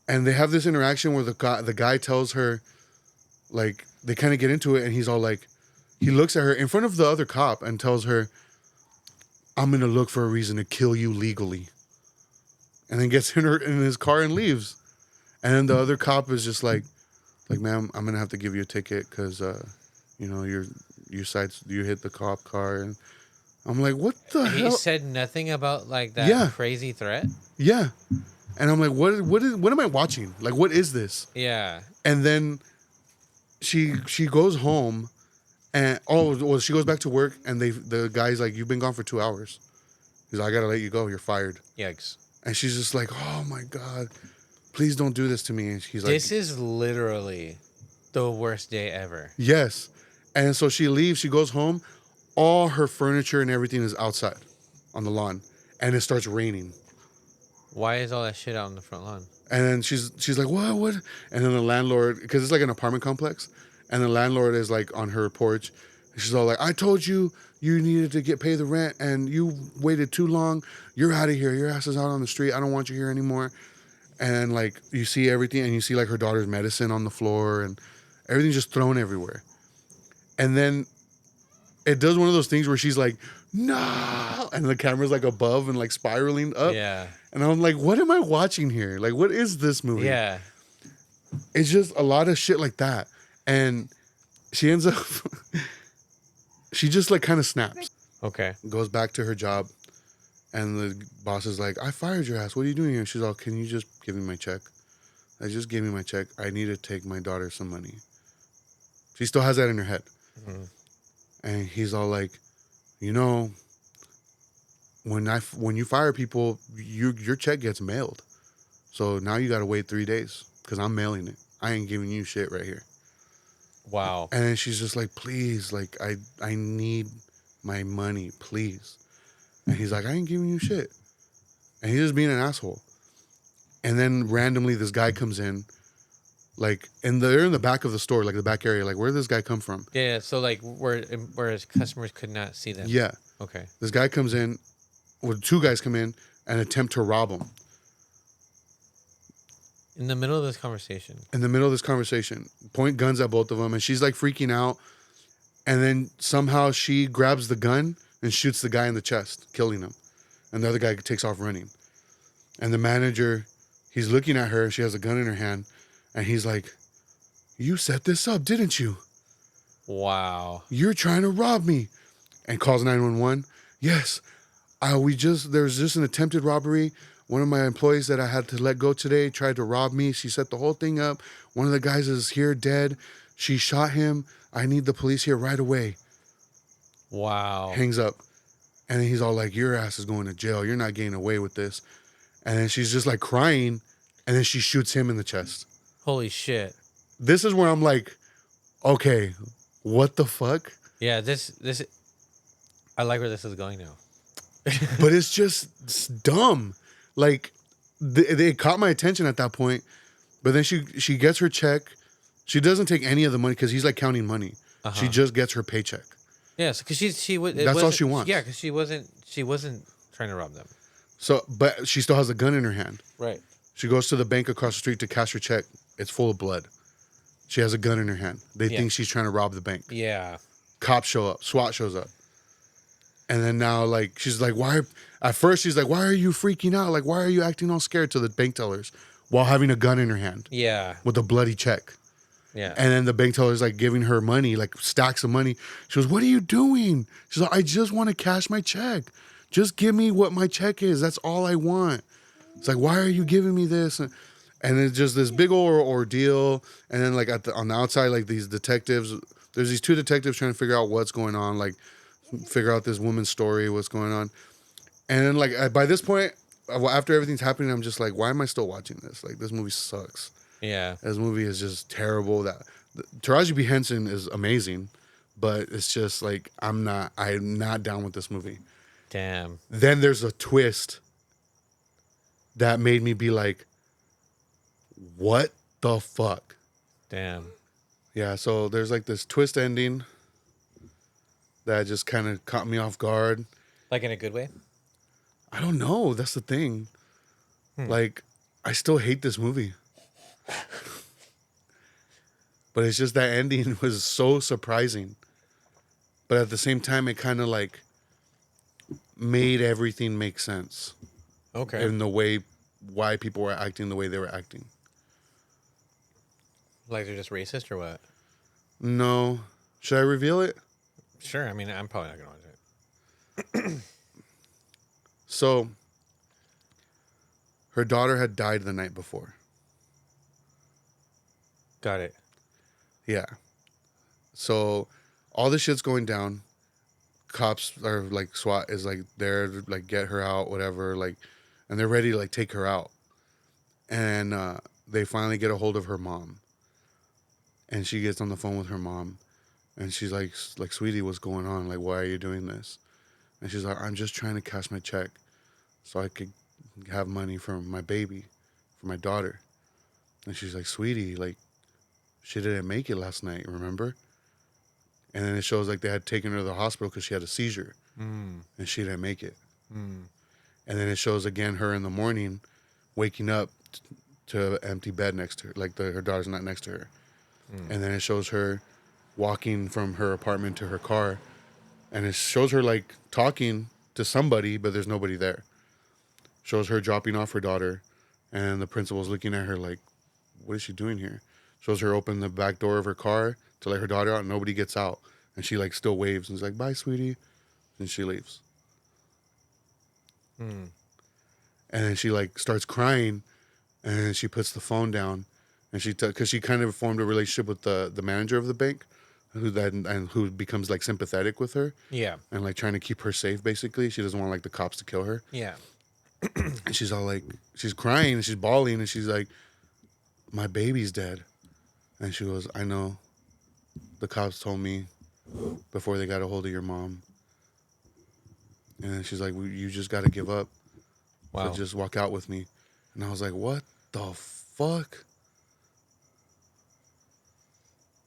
and they have this interaction where the guy tells her, like they kind of get into it, and he's all like, he looks at her in front of the other cop and tells her, "I'm gonna look for a reason to kill you legally," and then gets in his car and leaves. And then the other cop is just like, "Ma'am, I'm gonna have to give you a ticket because you hit the cop car." And I'm like, "What the He hell?" said nothing about like that crazy threat? Yeah. And I'm like, what am I watching? Like, what is this? Yeah. And then she goes home, and she goes back to work, and the guy's like, "You've been gone for 2 hours." He's like, "I gotta let you go. You're fired." Yikes. And she's just like, "Oh my god, please don't do this to me." And he's like, This is literally the worst day ever. "Yes." And so she leaves. She goes home. All her furniture and everything is outside on the lawn, and it starts raining. Why is all that shit out on the front lawn? And then she's like, "What?" And then the landlord, because it's like an apartment complex, and the landlord is like on her porch. She's all like, "I told you needed to pay the rent, and you waited too long. You're out of here. Your ass is out on the street. I don't want you here anymore." And like you see everything, and you see like her daughter's medicine on the floor, and everything's just thrown everywhere. And then it does one of those things where she's like, "No," and the camera's like above and like spiraling up. Yeah. And I'm like, what am I watching here? Like, what is this movie? Yeah. It's just a lot of shit like that. And she ends up, she just like kind of snaps, Okay. goes back to her job. And the boss is like, "I fired your ass. What are you doing here?" And she's all, "Can you just give me my check?" I just gave me my check. I need to take my daughter some money. She still has that in her head. Mm-hmm. And he's all like, you know, when you fire people, your check gets mailed. So now you got to wait 3 days because I'm mailing it. I ain't giving you shit right here. Wow. And then she's just like, please, like, I need my money, please. And he's like, I ain't giving you shit. And he's just being an asshole. And then randomly this guy comes in, like, and they're in the back of the store, like the back area. Like, where did this guy come from? Yeah. So like, whereas customers could not see them. Yeah. Okay. This guy comes in, well, two guys come in and attempt to rob him. In the middle of this conversation. In the middle of this conversation, point guns at both of them. And she's like freaking out. And then somehow she grabs the gun and shoots the guy in the chest, killing him. And the other guy takes off running. And the manager, he's looking at her. She has a gun in her hand. And he's like, you set this up, didn't you? Wow. You're trying to rob me. And calls 911. Yes, there's just an attempted robbery. One of my employees that I had to let go today tried to rob me. She set the whole thing up. One of the guys is here dead. She shot him. I need the police here right away. Wow. Hangs up. And then he's all like, your ass is going to jail. You're not getting away with this. And then she's just like crying. And then she shoots him in the chest. Holy shit. This is where I'm like, okay, what the fuck? Yeah, this I like where this is going now. But it's dumb. Like, they caught my attention at that point. But then she gets her check. She doesn't take any of the money because he's like counting money. Uh-huh. She just gets her paycheck. Yeah, because That's all she wants. Yeah, because she wasn't trying to rob them. So, but she still has a gun in her hand. Right. She goes to the bank across the street to cash her check. It's full of blood. She has a gun in her hand. They think she's trying to rob the bank. Yeah. Cops show up. SWAT shows up. And then now, like, she's like, why? At first, she's like, why are you freaking out? Like, why are you acting all scared to the bank tellers while having a gun in her hand Yeah. with a bloody check? Yeah. And then the bank teller's like giving her money, like stacks of money. She goes, what are you doing? She's like, I just want to cash my check. Just give me what my check is. That's all I want. It's like, why are you giving me this? And it's just this big old ordeal. And then like on the outside, like these detectives, there's these two detectives trying to figure out what's going on, like figure out this woman's story, what's going on. And then like by this point, after everything's happening, I'm just like, why am I still watching this? Like, this movie sucks. Yeah. This movie is just terrible. Taraji P. Henson is amazing, but it's just like I'm not down with this movie. Damn. Then there's a twist that made me be like, what the fuck? Damn. Yeah, so there's like this twist ending that just kind of caught me off guard. Like in a good way? I don't know. That's the thing. Like, I still hate this movie. But it's just that ending was so surprising. But at the same time, it kind of like made everything make sense. Okay. In the way why people were acting the way they were acting. Like they're just racist or what? No. Should I reveal it? Sure. I mean, I'm probably not going to watch it. So, her daughter had died the night before. Got it. Yeah. So, all this shit's going down. Cops are like, SWAT is like there to like get her out, whatever, like, and they're ready to like take her out. And they finally get a hold of her mom. And she gets on the phone with her mom. And she's like, sweetie, what's going on? Like, why are you doing this? And she's like, I'm just trying to cash my check so I could have money for my baby, for my daughter. And she's like, sweetie, like, she didn't make it last night, remember? And then it shows like they had taken her to the hospital because she had a seizure. And she didn't make it. And then it shows again her in the morning waking up to an empty bed next to her. Like her daughter's not next to her. And then it shows her walking from her apartment to her car. And it shows her like talking to somebody, but there's nobody there. Shows her dropping off her daughter. And the principal's looking at her like, what is she doing here? Shows her open the back door of her car to let her daughter out, and nobody gets out. And she like still waves and is like, bye, sweetie. And she leaves. And then she like starts crying, and then she puts the phone down, and because she kind of formed a relationship with the manager of the bank, who becomes like sympathetic with her Yeah. and like trying to keep her safe. Basically, she doesn't want like the cops to kill her, Yeah. and she's all like, she's crying and she's bawling and she's like, "My baby's dead," and she goes, "I know. The cops told me before they got a hold of your mom." And then she's like, "You just got to give up. So Wow. just walk out with me." And I was like, "What the fuck?"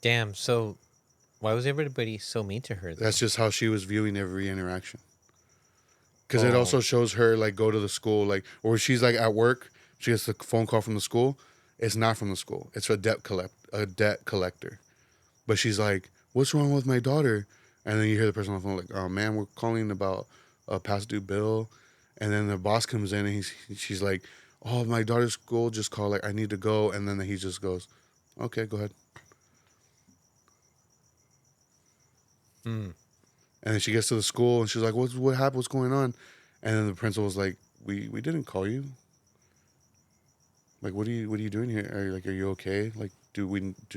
Damn. So, why was everybody so mean to her? Though? That's just how she was viewing every interaction. Because it Oh. also shows her like go to the school, like, or she's like at work, she gets the phone call from the school. It's not from the school. It's a debt collector. But she's like, "What's wrong with my daughter?" And then you hear the person on the phone like, "Oh man, we're calling about a past due bill." And then the boss comes in and she's like, "Oh, my daughter's school just called. Like, I need to go." And then he just goes, "Okay, go ahead." Mm. And then she gets to the school and she's like, "What happened? What's going on?" And then the principal was like, "We didn't call you. Like, what are you doing here? Are you okay? Like,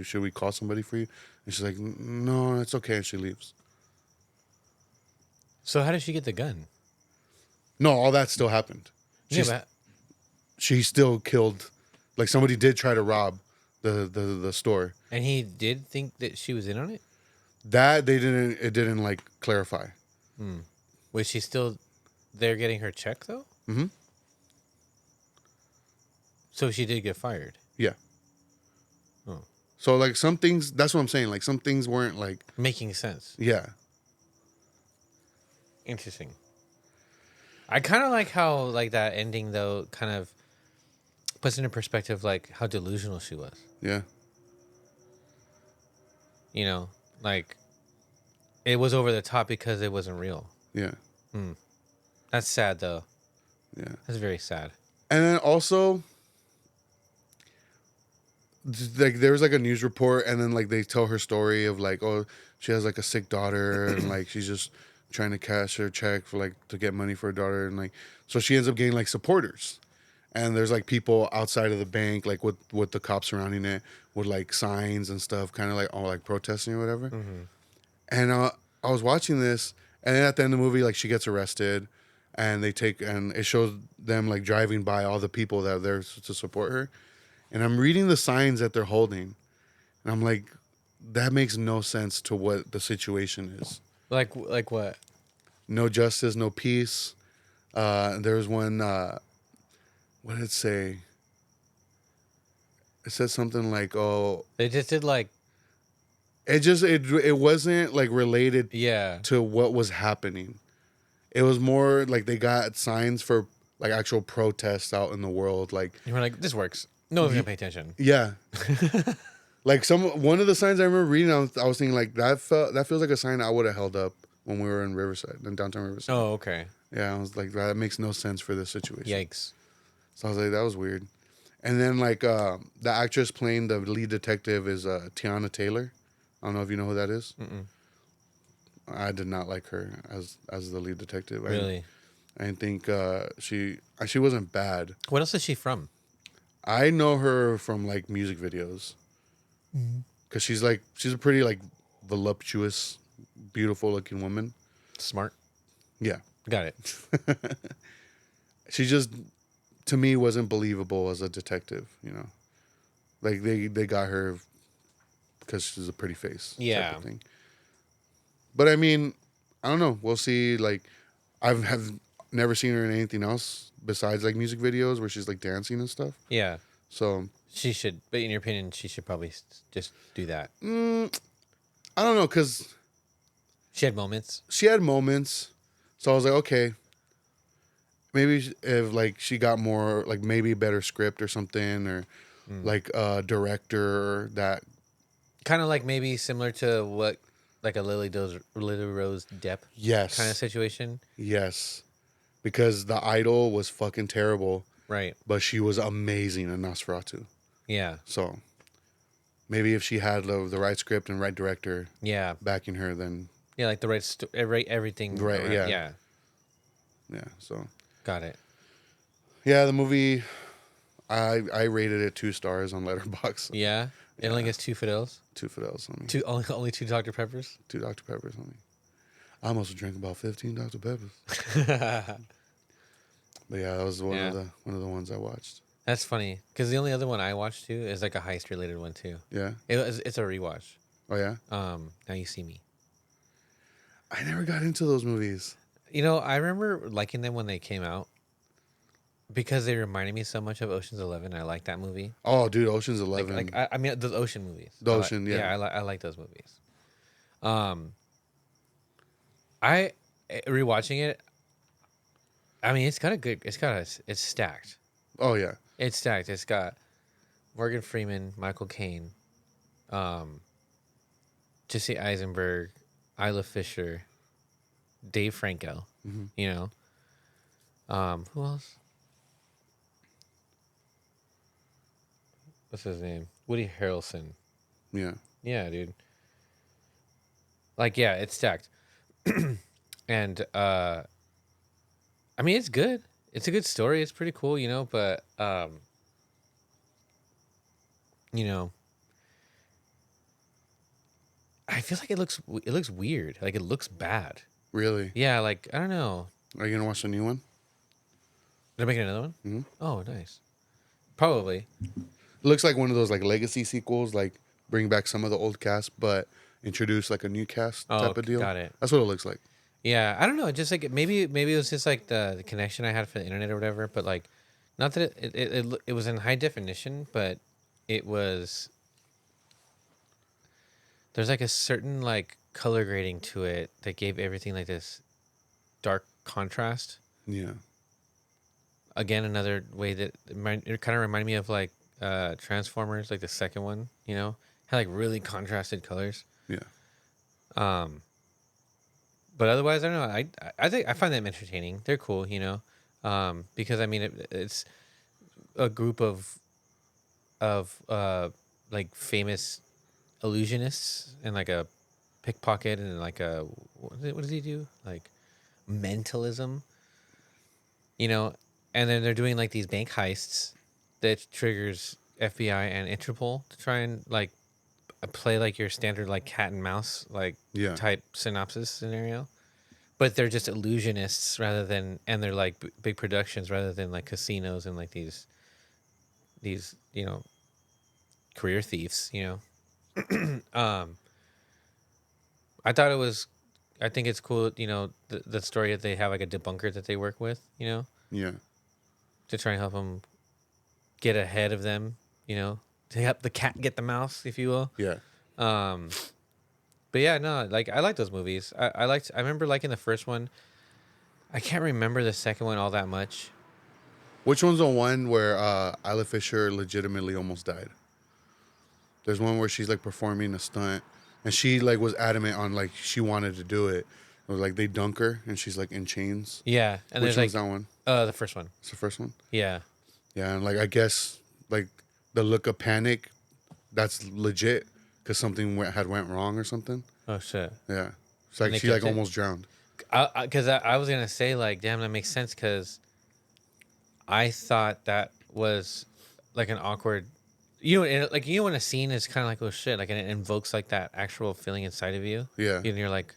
should we call somebody for you?" And she's like, "No, it's okay." And she leaves. So how did she get the gun? No, all that still happened. Yeah, She's but she still killed, like somebody did try to rob the store. and he did think that she was in on it. That it didn't like clarify. Hmm. Was she still there getting her check though? Mm-hmm. So she did get fired. Yeah. Oh. So like some things, that's what I'm saying. Like some things weren't like, Making sense. yeah, Interesting. I kind of like how like that ending though kind of puts into perspective like how delusional she was. yeah, You know, like it was over the top because it wasn't real. yeah, That's sad though. yeah. That's very sad. And then also, like there was like a news report, and then like they tell her story of like, oh, she has like a sick daughter, and like she's just trying to cash her check for like to get money for her daughter, and like so she ends up getting like supporters, and there's like people outside of the bank, like with the cops surrounding it, with like signs and stuff, kind of like all like protesting or whatever. And I was watching this, and then at the end of the movie, like she gets arrested, and and it shows them like driving by all the people that are there to support her, and I'm reading the signs that they're holding, and I'm like, that makes no sense to what the situation is. Like what? No justice, no peace. There's one. What did it say? It said something like, "Oh, They just did like it wasn't like related yeah. to what was happening. It was more like they got signs for like actual protests out in the world. Like, You were like this works. No one's gonna pay attention. yeah, like one of the signs I remember reading, I was thinking like that feels like a sign I would have held up when we were in Riverside, in downtown Riverside. Oh okay. Yeah, I was like, that makes no sense for this situation. Yikes. So I was like, that was weird. And then like the actress playing the lead detective is Tiana Taylor. I don't know if you know who that is. Mm-mm. I did not like her as the lead detective. Really? I didn't think she wasn't bad. What else is she from? I know her from like music videos because she's a pretty like voluptuous, beautiful looking woman. Smart. Yeah, Got it. she just to me wasn't believable as a detective. You know, like they got her because she's a pretty face. Yeah. Type of thing. But I mean, I don't know. We'll see. Like, have never seen her in anything else besides like music videos where she's like dancing and stuff. Yeah. So She should, but in your opinion, she should probably just do that. I don't know, because She had moments. she had moments. So I was like, okay, maybe if like she got more like maybe a better script or something, or like a director that Kind of like maybe similar to what, like a Lily Rose Depp yes kind of situation. yes, because the Idol was fucking terrible, Right. but she was amazing in Nosferatu. Yeah. So maybe if she had the right script and right director Yeah. backing her, then Yeah. Like the right, everything. Right, around- yeah. Yeah. yeah. So Got it. yeah, the movie I rated it 2 stars on Letterboxd. Yeah, it only Yeah. gets 2 Fidelis. 2 Fidels on me. Only 2 Dr Peppers. 2 Dr. Peppers on me. I almost drank about 15 Dr. Peppers. But yeah, that was Yeah. one of the ones I watched. That's funny because the only other one I watched too is like a heist related one too. Yeah. It's a rewatch. Oh yeah. Now You See Me. I never got into those movies. You know, I remember liking them when they came out because they reminded me so much of Ocean's 11. I like that movie. Oh, dude, Ocean's 11. I mean the Ocean movies. The Ocean, yeah. I like those movies. I rewatching it. I mean, it's stacked. Oh yeah. It's stacked. It's got Morgan Freeman, Michael Caine, Jesse Eisenberg, Isla Fisher, Dave Franco. Mm-hmm. You know, who else? What's his name? Woody Harrelson. Yeah. Yeah, dude. Like, yeah, it's stacked, and I mean, it's good. It's a good story. It's pretty cool, you know. But you know, I feel like it looks weird. Like it looks bad. Really? Yeah, like I don't know. Are you gonna watch the new one? They're making another one. Mm-hmm. Oh, nice. Probably. It looks like one of those like legacy sequels, like bring back some of the old cast, but introduce like a new cast Oh, type of deal. got it. That's what it looks like. Yeah, I don't know. Just like maybe it was just like the connection I had for the internet or whatever. But like, not that it was in high definition, but it was. There's like a certain like color grading to it that gave everything like this dark contrast. Yeah. Again, another way that it kind of reminded me of like Transformers, like the second one. You know, had like really contrasted colors. Yeah. But otherwise, I don't know. I think I find them entertaining. They're cool, you know, because I mean it's a group of like famous illusionists and like a pickpocket and like a what does he do, like mentalism, you know, and then they're doing like these bank heists that triggers FBI and Interpol to try and like play like your standard like cat and mouse like Yeah. type synopsis scenario, but they're just illusionists rather than, and they're like big productions rather than like casinos and like these you know career thieves, you know. I thought it was, I think it's cool, you know, the story that they have like a debunker that they work with, you know, Yeah. to try and help them get ahead of them, you know, to help the cat get the mouse, if you will. Yeah. But yeah, no, like I like those movies. I remember liking the first one. I can't remember the second one all that much. Which one's the one where Isla Fisher legitimately almost died? There's one where she's like performing a stunt, and she like was adamant on like she wanted to do it. It was like they dunk her, and she's like in chains. Yeah, and Which there's one's like that one? the first one. It's the first one. Yeah, Yeah, and like I guess like the look of panic, that's legit because something had went wrong or something. Oh shit. Yeah, it's like they she like kept it? almost drowned. Because I was gonna say like, damn, that makes sense. Because I thought that was like an awkward, you know, like you know when a scene is kind of like, oh shit, like and it invokes like that actual feeling inside of you. Yeah. And you're like,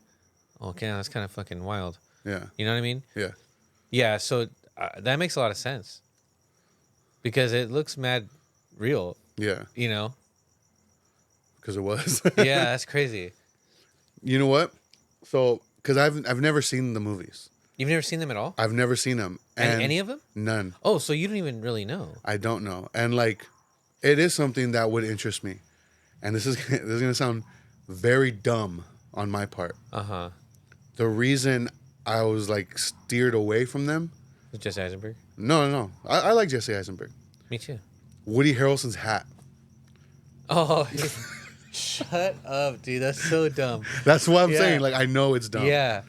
okay, that's kind of fucking wild. Yeah. You know what I mean? Yeah. Yeah. So that makes a lot of sense because it looks mad real. Yeah. You know? Because it was. Yeah, that's crazy. You know what? So, because I've never seen the movies. You've never seen them at all? I've never seen them. And Any of them? None. Oh, so you don't even really know? I don't know. And like, it is something that would interest me. And this is gonna sound very dumb on my part. Uh-huh. The reason I was like steered away from them. Jesse Eisenberg? No. I like Jesse Eisenberg. Me too. Woody Harrelson's hat. Oh, shut up, dude. That's so dumb. That's what I'm Yeah. saying. Like, I know it's dumb. Yeah.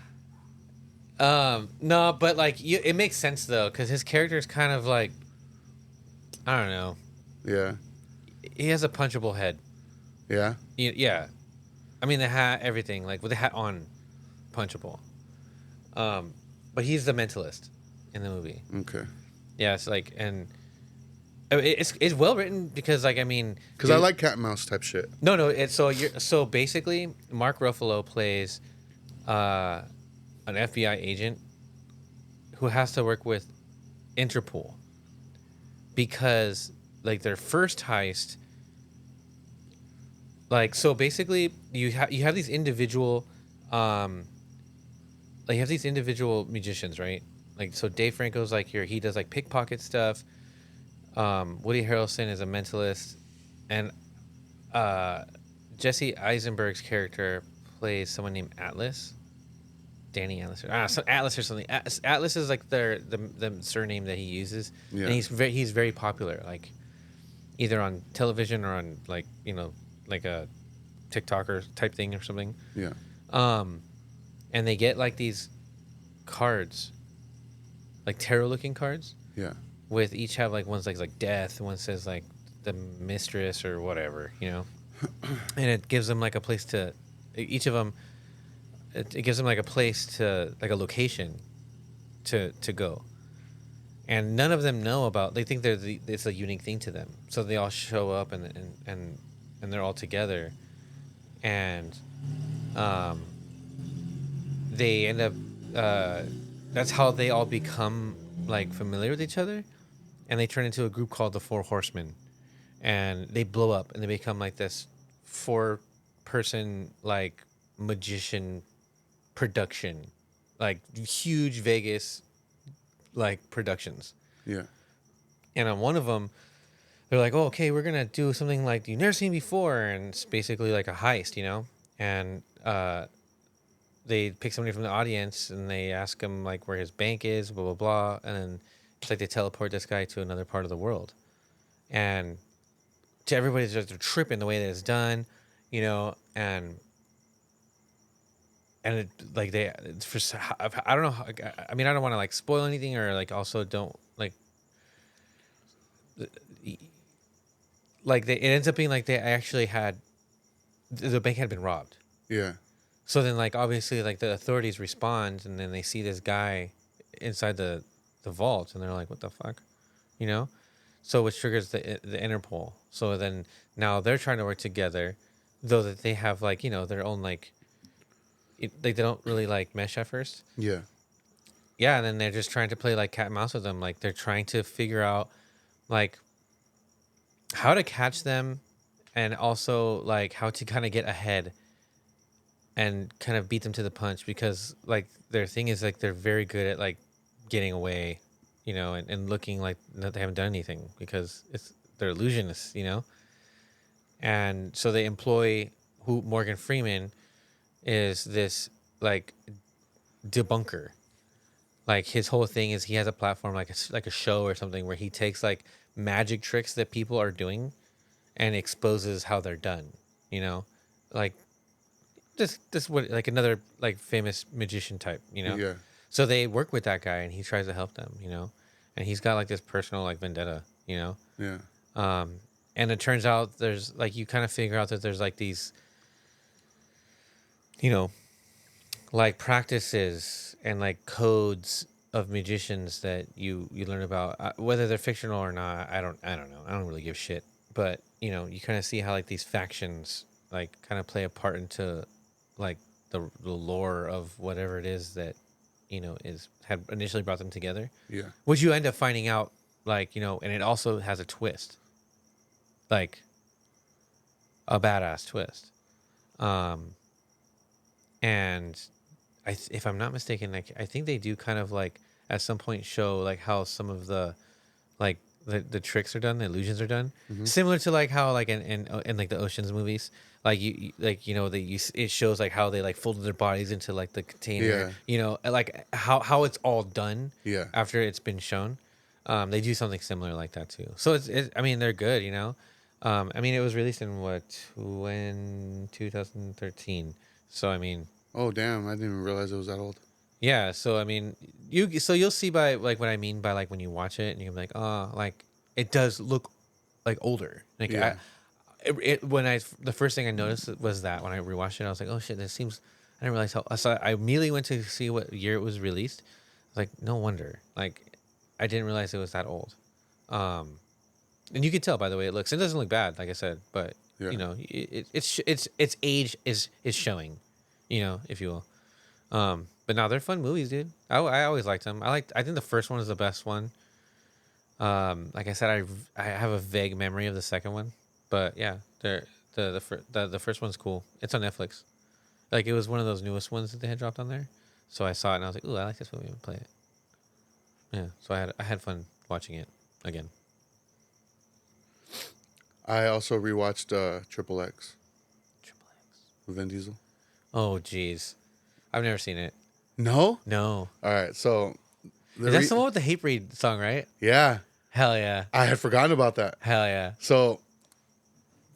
No, but like, it makes sense though, because his character is kind of like, I don't know. Yeah. He has a punchable head. Yeah. Yeah. I mean, the hat, everything, like with the hat on, punchable. But he's the mentalist in the movie. Okay. Yeah, it's like, and I mean, it's well written because like I mean, Because I like cat and mouse type shit. no, it's so basically Mark Ruffalo plays uh, an FBI agent who has to work with Interpol because like their first heist, like so basically you have these individual um like you have these individual musicians, right? Like so Dave Franco's like he does like pickpocket stuff. Woody Harrelson is a mentalist, and uh Jesse Eisenberg's character plays someone named Atlas. Danny Atlas, so Atlas or something. Atlas is like the surname that he uses, Yeah. and he's very popular, like either on television or on like like a TikToker type thing or something. Yeah. Um, and they get like these cards, like tarot looking cards, Yeah. with each have like one's like death, one says like the mistress or whatever, and it gives them like a place to each of them. It gives them like a place to like a location to go, and none of them know about. They think it's a unique thing to them, so they all show up and they're all together, and um, they end up. That's how they all become like familiar with each other, and they turn into a group called the Four Horsemen, and they blow up and they become like this 4-person like magician production, like huge Vegas like productions. Yeah. And on one of them, they're like, "Oh, okay, we're gonna do something like you've never seen before," and it's basically like a heist, And they pick somebody from the audience and they ask him like where his bank is, blah blah blah, and then it's like they teleport this guy to another part of the world, and to everybody's just tripping the way that it's done, and it, like they it's for I don't know I mean I don't want to like spoil anything or like also don't like it ends up being like they actually had the bank had been robbed. Yeah. So then like obviously like the authorities respond and then they see this guy inside the vault and they're like what the fuck, you know? So which triggers the Interpol. So then now they're trying to work together, though that they have like their own like they don't really like mesh at first. Yeah. Yeah, and then they're just trying to play like cat and mouse with them. Like they're trying to figure out like how to catch them and also like how to kind of get ahead and kind of beat them to the punch because like their thing is like they're very good at like getting away, and looking like that they haven't done anything because they're illusionists, And so they employ who Morgan Freeman is this like debunker. Like his whole thing is he has a platform like a show or something where he takes like magic tricks that people are doing and exposes how they're done, like this what like another like famous magician type, Yeah. So they work with that guy and he tries to help them, and he's got like this personal like vendetta, Yeah. and it turns out there's like you kind of figure out that there's like these you know like practices and like codes of magicians that you learn about, whether they're fictional or not. I don't know. I don't really give shit. But you kind of see how like these factions like kind of play a part into like the lore of whatever it is that is had initially brought them together. Yeah. Which you end up finding out like and it also has a twist, like a badass twist. And if I'm not mistaken, like I think they do kind of like at some point show like how some of the like the tricks are done, the illusions are done, similar to like how like in like the Ocean's movies, like it shows like how they like folded their bodies into like the container, like how it's all done, Yeah. after it's been shown. They do something similar like that too. So I mean they're good, I mean it was released in when 2013. So I mean. Oh damn! I didn't even realize it was that old. Yeah, so I mean, you'll see by like what I mean by like when you watch it and you're like, oh, like it does look like older. Like Yeah. the first thing I noticed was that when I rewatched it, I was like, oh shit, this seems. I didn't realize how. So I immediately went to see what year it was released. I was like, no wonder. Like, I didn't realize it was that old. And you can tell by the way it looks. It doesn't look bad, like I said, but Yeah. you know, its age is showing, you know, if you will. But now they're fun movies, dude. I always liked them. I think the first one is the best one. Like I said, I have a vague memory of the second one, but yeah, the first one's cool. It's on Netflix. Like it was one of those newest ones that they had dropped on there. So I saw it and I was like, ooh, I like this movie. I'm gonna play it. Yeah. So I had fun watching it again. I also rewatched Triple X Triple X. with Vin Diesel. Oh, jeez. I've never seen it. No. No. All right. So That's the one with the Hate Breed song, right? yeah, Hell yeah. I had forgotten about that. Hell yeah. So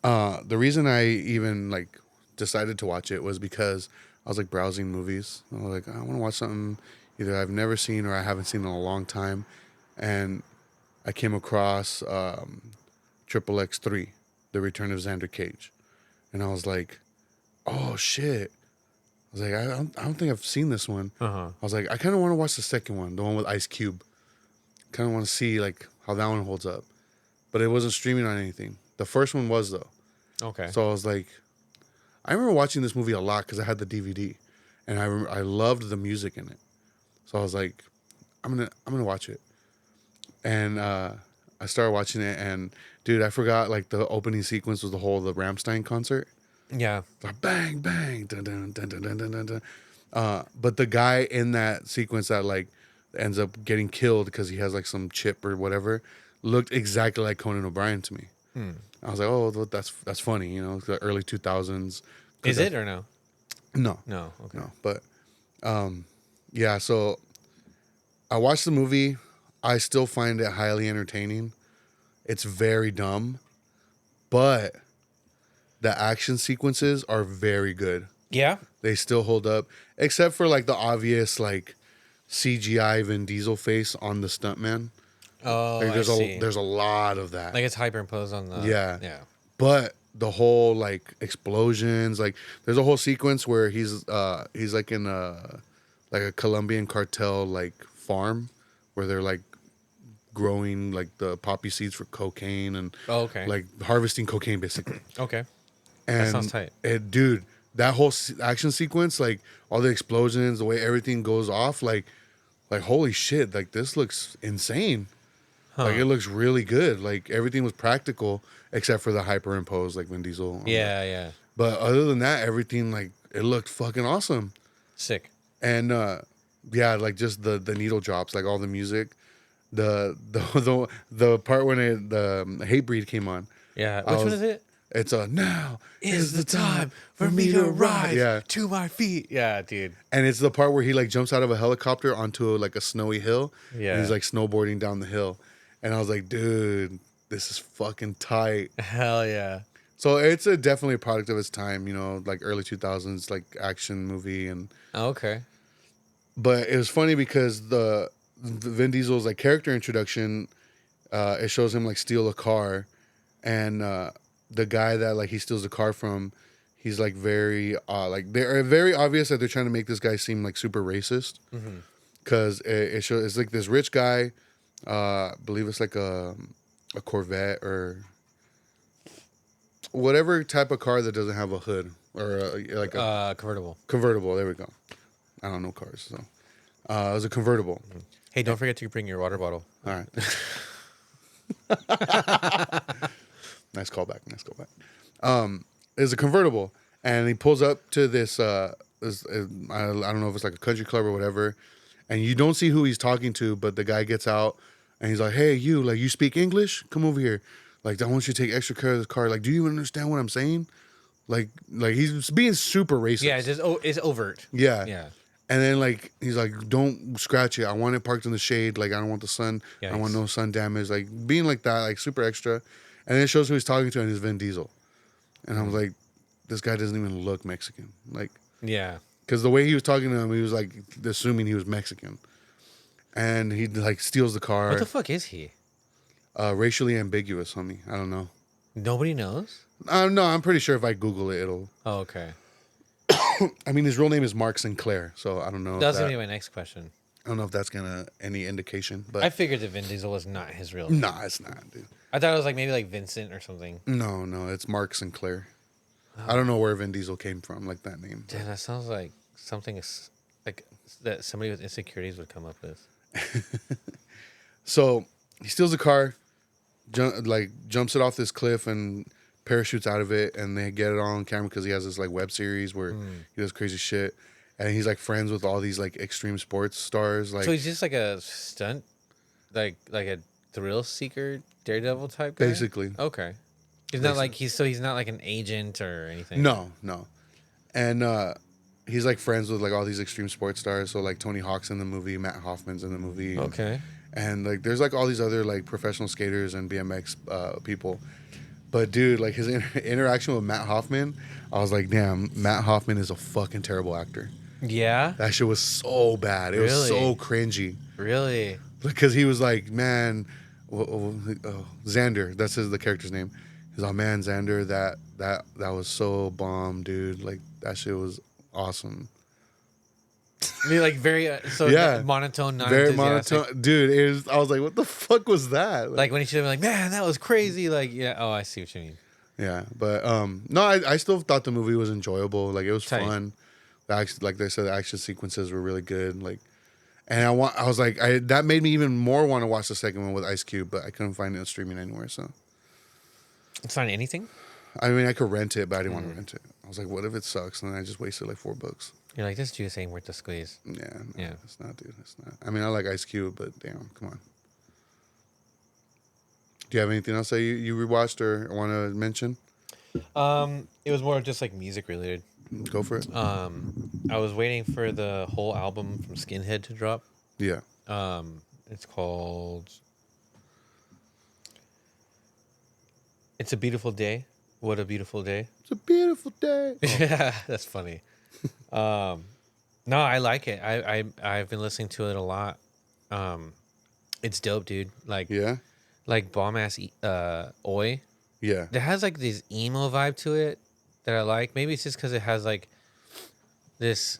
the reason I even like decided to watch it was because I was like browsing movies. I was like, I want to watch something either I've never seen or I haven't seen in a long time, and I came across Triple X3, The Return of Xander Cage, and I was like, oh shit. I was like, I don't think I've seen this one. Uh-huh. I was like, I kind of want to watch the second one, the one with Ice Cube. Kind of want to see like how that one holds up, but it wasn't streaming on anything. The first one was though. Okay. So I was like, I remember watching this movie a lot because I had the DVD, and I loved the music in it. So I was like, I'm gonna watch it, and I started watching it, and dude, I forgot like the opening sequence was the Rammstein concert. Yeah. Like bang bang dun dun dun dun dun dun dun. But the guy in that sequence that like ends up getting killed because he has like some chip or whatever looked exactly like Conan O'Brien to me. I was like, oh, that's funny, you know, the early 2000s. Is it or no? No, No. Okay. no. But yeah. So I watched the movie. I still find it highly entertaining. It's very dumb, but the action sequences are very good. Yeah. They still hold up, except for like the obvious like CGI Vin Diesel face on the stuntman. Oh, Like, I see. there's a lot of that. Like it's hyperimposed on the. Yeah. Yeah. But the whole like explosions, like there's a whole sequence where he's like in a Colombian cartel like farm where they're like growing like the poppy seeds for cocaine and Oh, okay. like harvesting cocaine basically. Okay. And sounds tight. Dude, that whole action sequence, like all the explosions, the way everything goes off, like holy shit, like this looks insane. Like it looks really good. Like everything was practical except for the hyperimposed like Vin Diesel. Yeah. Yeah. But other than that, everything like it looked fucking awesome. Sick. And yeah, like just the needle drops, like all the music, the part when the Hate Breed came on. Yeah. Which one is it? It's a now Is the time for me to rise Yeah. to my feet. Yeah, dude. And it's the part where he like jumps out of a helicopter onto like a snowy hill. Yeah. And he's like snowboarding down the hill. And I was like, dude, this is fucking tight. Hell yeah. So it's definitely a product of its time, you know, like early 2000s, like action movie. And Oh, okay. but it was funny because the Vin Diesel's like character introduction, it shows him like steal a car, and the guy that like he steals the car from, he's like very like they're very obvious that they're trying to make this guy seem like super racist, because it shows it's like this rich guy, I believe it's like a Corvette or whatever type of car that doesn't have a hood or like a Convertible. convertible. There we go. I don't know cars, so it was a convertible. Hey, don't forget to bring your water bottle. All right. Nice callback. Nice callback. It's a convertible, and he pulls up to this. I don't know if it's like a country club or whatever, and you don't see who he's talking to, but the guy gets out, and he's like, "Hey, you! Like, you speak English? Come over here. Like, I want you to take extra care of this car. Like, do you understand what I'm saying? Like he's being super racist. Yeah, it's overt. Yeah. Yeah. And then like he's like, don't scratch it. I want it parked in the shade. Like I don't want the sun. I don't want no sun damage. Like being like that, like super extra. And then it shows who he's talking to, and it's Vin Diesel. And I was like, this guy doesn't even look Mexican. Like, Yeah. because the way he was talking to him, he was like assuming he was Mexican. And he like steals the car. What the fuck is he? Racially ambiguous, homie. I don't know. Nobody knows? No, I'm pretty sure if I Google it, it'll. Oh, okay. I mean, his real name is Mark Sinclair, so I don't know. That was gonna be my next question. I don't know if that's gonna any indication, but I figured that Vin Diesel was not his real name. nah, it's not, dude. I thought it was like maybe like Vincent or something. No, it's Mark Sinclair. I Oh, don't know where Vin Diesel came from, like that name. damn, that sounds like something like that somebody with insecurities would come up with. So he steals a car, jumps it off this cliff and parachutes out of it, and they get it all on camera because he has this like web series where he does crazy shit, and he's like friends with all these like extreme sports stars. So Like he's just like a stunt, like a thrill seeker, daredevil type guy. basically, Okay, he's not basically. like he's not like an agent or anything. No, and he's like friends with like all these extreme sports stars. So like Tony Hawk's in the movie, Matt Hoffman's in the movie, Okay. and like there's like all these other like professional skaters and BMX people. But dude, like his interaction with Matt Hoffman, I was like, damn, Matt Hoffman is a fucking terrible actor. Yeah. That shit was so bad. It was Really? so cringy Really. because he was like, man, Xander. That's the character's name. He's like, man, Xander, that was so bomb, dude. Like that shit was awesome. I mean, like very Yeah. monotone, not Very enthusiastic. monotone, dude. It was, I was like, what the fuck was that? Like when he should have been like, man, that was crazy. Like, yeah. Oh, I see what you mean. yeah, but no, I still thought the movie was enjoyable. Like it was Tight. fun. Like they said, the action sequences were really good. Like, and I was like, that made me even more want to watch the second one with Ice Cube, but I couldn't find it streaming anywhere. So, It's not anything. I mean, I could rent it, but I didn't want to rent it. I was like, what if it sucks? And then I just wasted like $4. You're like, this juice ain't worth the squeeze. Yeah, no, Yeah. it's not, dude. It's not. I mean, I like Ice Cube, but damn, come on. Do you have anything else that you rewatched or want to mention? It was more just like music related. Go for it. I was waiting for the whole album from Skinhead to drop. Yeah. It's called It's a Beautiful Day. What a Beautiful Day. It's a beautiful day. Oh, Yeah, that's funny. No, I like it. I've been listening to it a lot. It's dope, dude. yeah. Like bomb ass oi. Yeah. It has like this emo vibe to it that I like. Maybe it's just because it has like this.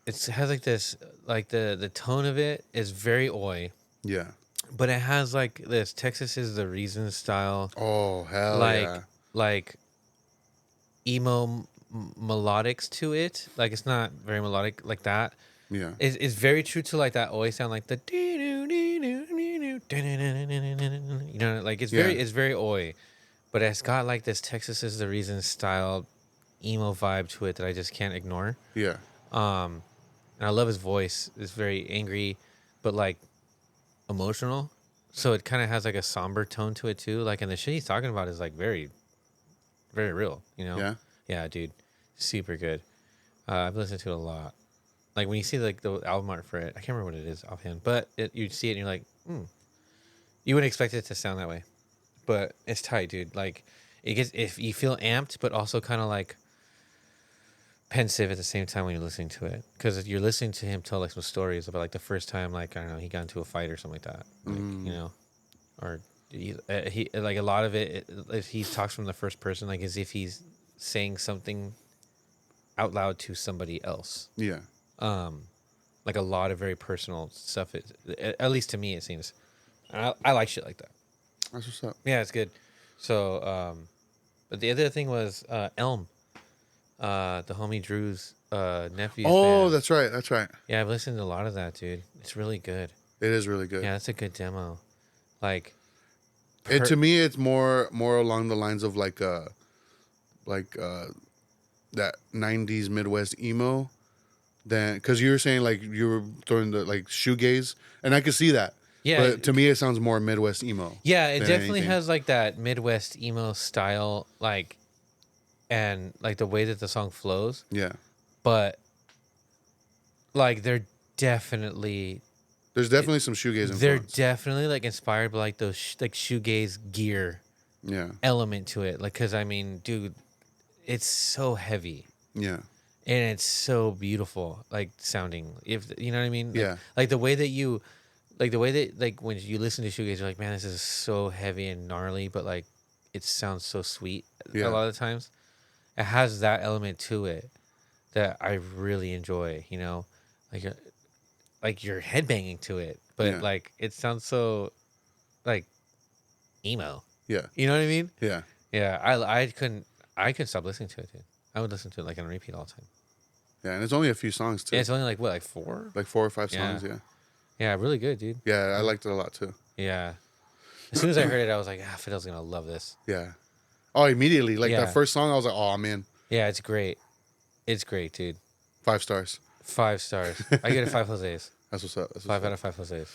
It has like this, like the tone of it is very oi, Yeah. but it has like this Texas is the Reason style, Oh, hell like yeah. like emo melodics to it. Like it's not very melodic like that. Yeah. It's very true to like that oi sound, like the you know, like it's Yeah. very oi, but it's got like this Texas is the Reason style emo vibe to it that I just can't ignore. Yeah. And I love his voice. It's very angry, but like emotional. So it kind of has like a somber tone to it too. Like, and the shit he's talking about is like very, very real. You know? Yeah. Yeah, dude, super good. I've listened to it a lot. Like when you see like the album art for it, I can't remember what it is offhand, but you see it and you're like, you wouldn't expect it to sound that way, but it's tight, dude. Like it gets if you feel amped, but also kind of like pensive at the same time when you're listening to it, because you're listening to him tell like some stories about like the first time, like I don't know, he got into a fight or something like that, like you know, or he like a lot of it he talks from the first person, like as if he's saying something out loud to somebody else. Yeah. Like a lot of very personal stuff. At least to me, it seems. I like shit like that. That's what's up. Yeah, it's good. So, but the other thing was Elm. The homie Drew's nephew's Oh, band. that's right. That's right. Yeah, I've listened to a lot of that, dude. It's really good. It is really good. Yeah, that's a good demo. Like, To me, it's more along the lines of like that '90s Midwest emo. Then, because you were saying like you were throwing the like shoegaze, and I could see that. yeah, But to me, it sounds more Midwest emo. yeah, it than definitely anything. has like that Midwest emo style, like, and like the way that the song flows. Yeah. But like, they're definitely There's definitely some shoegaze influence. they're definitely like inspired by like those like shoegaze gear Yeah. element to it. Like, cause I mean, dude, it's so heavy. Yeah. And it's so beautiful, like sounding. If you know what I mean, Yeah. Like the way that like when you listen to shoegaze, you're like, man, this is so heavy and gnarly, but like it sounds so sweet. Yeah. A lot of the times, it has that element to it that I really enjoy. You know, like you're headbanging to it, but Yeah. like it sounds so like emo. Yeah. You know what I mean? Yeah. Yeah, I couldn't stop listening to it, dude. I would listen to it like on repeat all the time. Yeah. And it's only a few songs too. Yeah, it's only like what, like four? Like 4 or 5 Yeah. songs. Yeah. Yeah, really good, dude. Yeah. I liked it a lot too. Yeah. As soon as I heard it, I was like, Fidel's gonna love this. Yeah. Oh, immediately. Like Yeah. that first song, I was like, oh, man. Yeah, it's great. It's great, dude. 5 stars. 5 stars. I get it 5 Jose's. That's what's up. 5 out of 5 Jose's.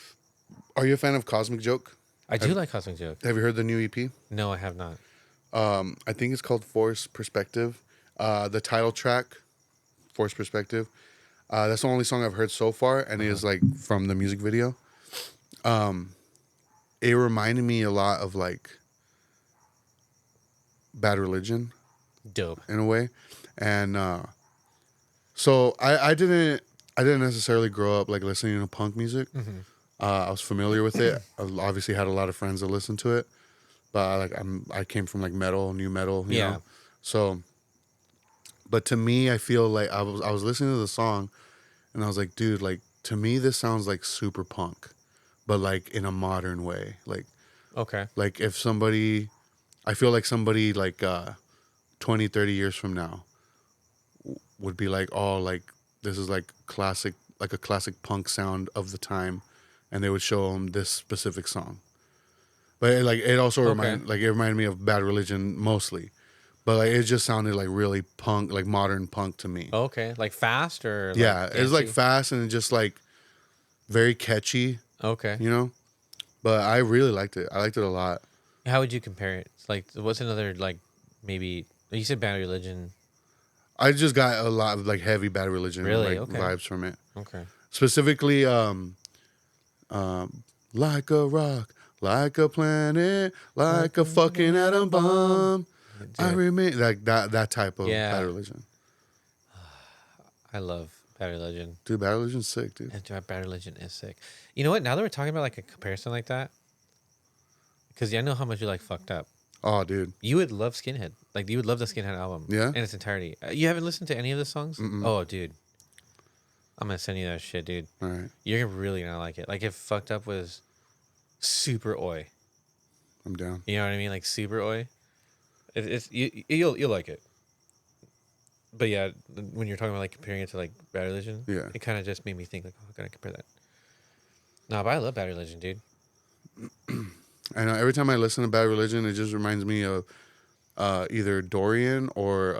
Are you a fan of Cosmic Joke? I do like Cosmic Joke. Have you heard the new EP? No, I have not. I think it's called Force Perspective. The title track, Force Perspective. That's the only song I've heard so far, and it is like from the music video. It reminded me a lot of like Bad Religion. Dope. In a way, and so I didn't necessarily grow up like listening to punk music. I was familiar with it. I obviously had a lot of friends that listened to it, but I came from like metal, new metal, you know. So, but to me, I feel like I was listening to the song, and I was like, dude, like to me, this sounds like super punk, but like in a modern way, like Okay. like if somebody, I feel like somebody like 20, 30 years from now would be like, oh, like this is like classic, like a classic punk sound of the time, and they would show them this specific song. But it also reminded me of Bad Religion mostly, but like it just sounded like really punk, like modern punk to me. Okay, like fast or like Yeah, it was like dancey? fast and just like very catchy, Okay. you know. But I really liked it. I liked it a lot. How would you compare it? It's like, what's another like maybe you said Bad Religion? I just got a lot of like heavy Bad Religion Really? like Okay. vibes from it. Okay. Specifically, like a rock, like a planet, like a fucking atom bomb. I Dude, remain like that type of Yeah. Bad Religion. I love Bad Religion. Dude, Bad Religion's sick, dude. And Bad Religion is sick. You know what? Now that we're talking about like a comparison like that, because I know how much you like Fucked Up. Oh, dude. You would love Skinhead. Like you would love the Skinhead album. Yeah? In its entirety. You haven't listened to any of the songs? Mm-mm. Oh, dude. I'm gonna send you that shit, dude. All right, You're really gonna like it. Like if Fucked Up was super oi. I'm down. You know what I mean? Like super oi. You'll like it. But yeah, when you're talking about like comparing it to like Bad Religion, Yeah. it kind of just made me think like, oh, how can I compare that? No, but I love Bad Religion, dude. I know every time I listen to Bad Religion, it just reminds me of either Dorian or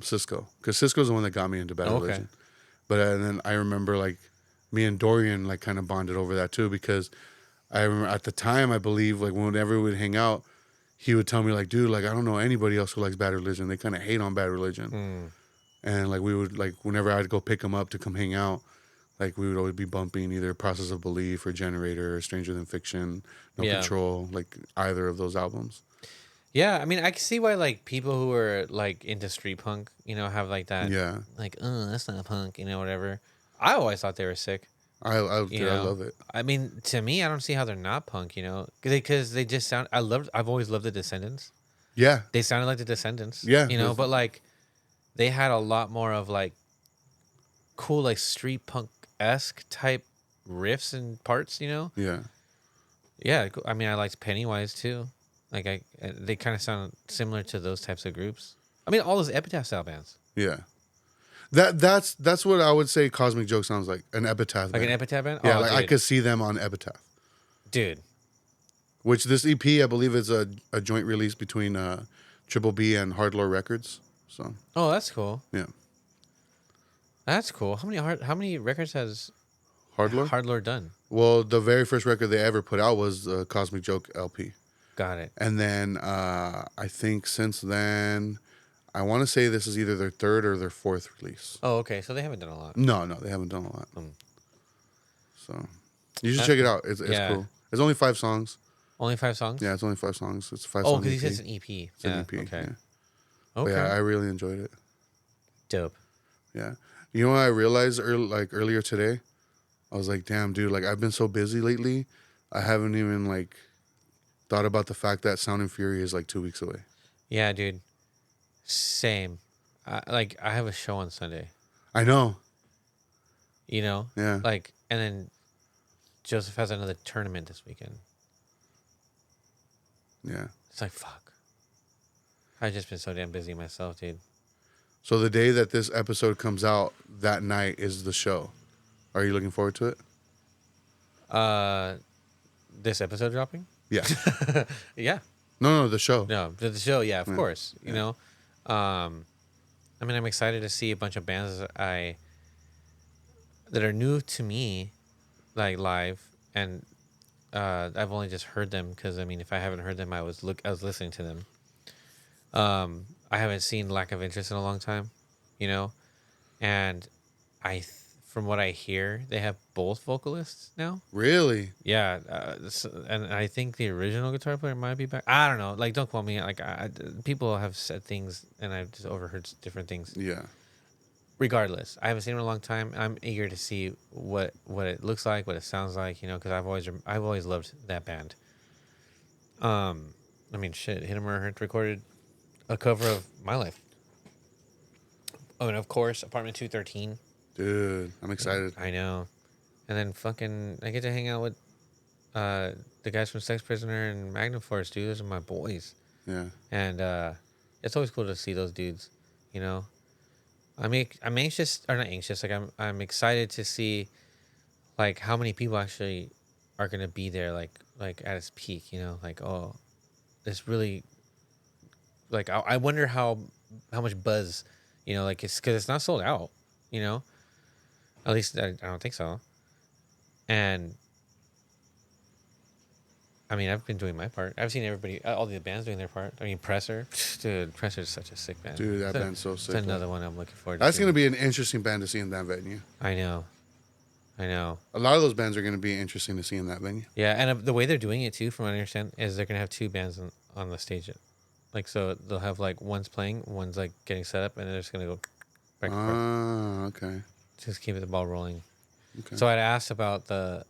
Cisco, because Cisco's the one that got me into Bad Okay. Religion. But and then I remember like me and Dorian like kind of bonded over that too, because I remember at the time, I believe like whenever we'd hang out, he would tell me like, dude, like I don't know anybody else who likes Bad Religion. They kind of hate on Bad Religion. And like we would like whenever I'd go pick him up to come hang out, like we would always be bumping either Process of Belief or Generator or Stranger Than Fiction, No Yeah. Control, like either of those albums. Yeah, I mean, I can see why like people who are like into street punk, you know, have like that. Yeah, Like, that's not punk, you know, whatever. I always thought they were sick. I You I know? love it. I mean, to me, I don't see how they're not punk, you know, because they just sound. I've always loved the Descendants. Yeah, They sounded like the Descendants. Yeah, you know, there's- but like, they had a lot more of like cool, like street punk esque type riffs and parts. You know. yeah, Yeah, I mean, I liked Pennywise too. Like, they kind of sound similar to those types of groups. I mean, all those Epitaph style bands, yeah. That's what I would say. Cosmic Joke sounds like an Epitaph. like band. an Epitaph band. Yeah, Oh, like I dude. could see them on Epitaph. Dude. Which this EP, I believe, is a joint release between Triple B and Hardlore Records. So Oh, that's cool. yeah, That's cool. How many records has Hardlore. Hardlore done? Well, the very first record they ever put out was Cosmic Joke LP. Got it. And then I think since then, I want to say this is either their third or their fourth release. Oh, okay. So they haven't done a lot. No, they haven't done a lot. Mm. So you should That's check it out. It's yeah. cool. It's only 5 songs. Only 5 songs? Yeah, it's only 5 songs. It's a 5 Oh, song because he EP. said it's an EP. It's an EP. Okay. Yeah. But Okay. yeah, I really enjoyed it. Dope. Yeah. You know what I realized earlier today? I was like, damn, dude, like I've been so busy lately. I haven't even like thought about the fact that Sound and Fury is like 2 weeks away. Yeah, dude. Same. I have a show on Sunday. I know. You know? Yeah. Like, and then Joseph has another tournament this weekend. Yeah. It's like, fuck. I've just been so damn busy myself, dude. So the day that this episode comes out, that night is the show. Are you looking forward to it? Uh, this episode dropping? Yeah. Yeah. No, the show. No, the show, yeah, of Yeah. course. You Yeah. know, I mean, I'm excited to see a bunch of bands that are new to me, like live, and I've only just heard them because I mean, if I haven't heard them, I was listening to them. I haven't seen Lack of Interest in a long time, you know, and from what I hear, they have both vocalists now. Really? Yeah, and I think the original guitar player might be back. I don't know. Like, don't quote me. Like, people have said things, and I've just overheard different things. Yeah. Regardless, I haven't seen him in a long time. I'm eager to see what it looks like, what it sounds like. You know, because I've always loved that band. I mean, shit, Hit 'Em or Hurt recorded a cover of My Life. Oh, and of course, Apartment 213. Dude, I'm excited. I know. And then fucking, I get to hang out with the guys from Sex Prisoner and Magnum Force, dude. Those are my boys. Yeah. And it's always cool to see those dudes, you know. I mean, I'm anxious, or not anxious, like I'm excited to see like how many people actually are gonna be there, like at its peak, you know, like, oh, it's really like I wonder how much buzz, you know, like it's because it's not sold out, you know. At least I don't think so. And I mean, I've been doing my part. I've seen everybody, all the bands doing their part. I mean, Presser, dude, Presser's such a sick band. Dude, that band's so sick. It's another one I'm looking forward to. That's going to be an interesting band to see in that venue. I know. A lot of those bands are going to be interesting to see in that venue. Yeah, and the way they're doing it too, from what I understand, is they're gonna have two bands on the stage. Like, so they'll have like one's playing, one's like getting set up, and they're just gonna go back and forth. Ah, okay. Just keep the ball rolling. Okay. So I'd asked about the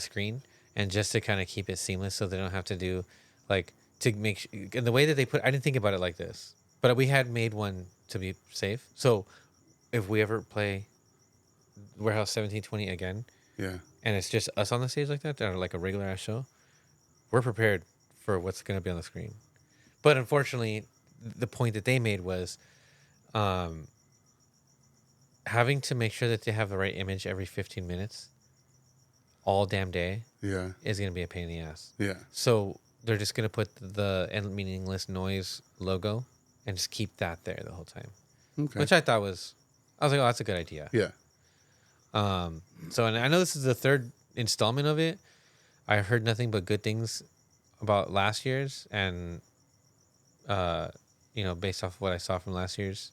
screen, and just to kind of keep it seamless, so they don't have to do like to make and the way that they put. I didn't think about it like this, but we had made one to be safe. So if we ever play Warehouse 1720 again, Yeah. and it's just us on the stage like that, or like a regular ass show, we're prepared for what's going to be on the screen. But unfortunately, the point that they made was having to make sure that they have the right image every 15 minutes all damn day Yeah. is going to be a pain in the ass. Yeah. So they're just going to put the meaningless noise logo and just keep that there the whole time. Okay. Which I thought I was like, oh, that's a good idea. Yeah. So, and I know this is the third installment of it. I heard nothing but good things about last year's, and you know, based off what I saw from last year's,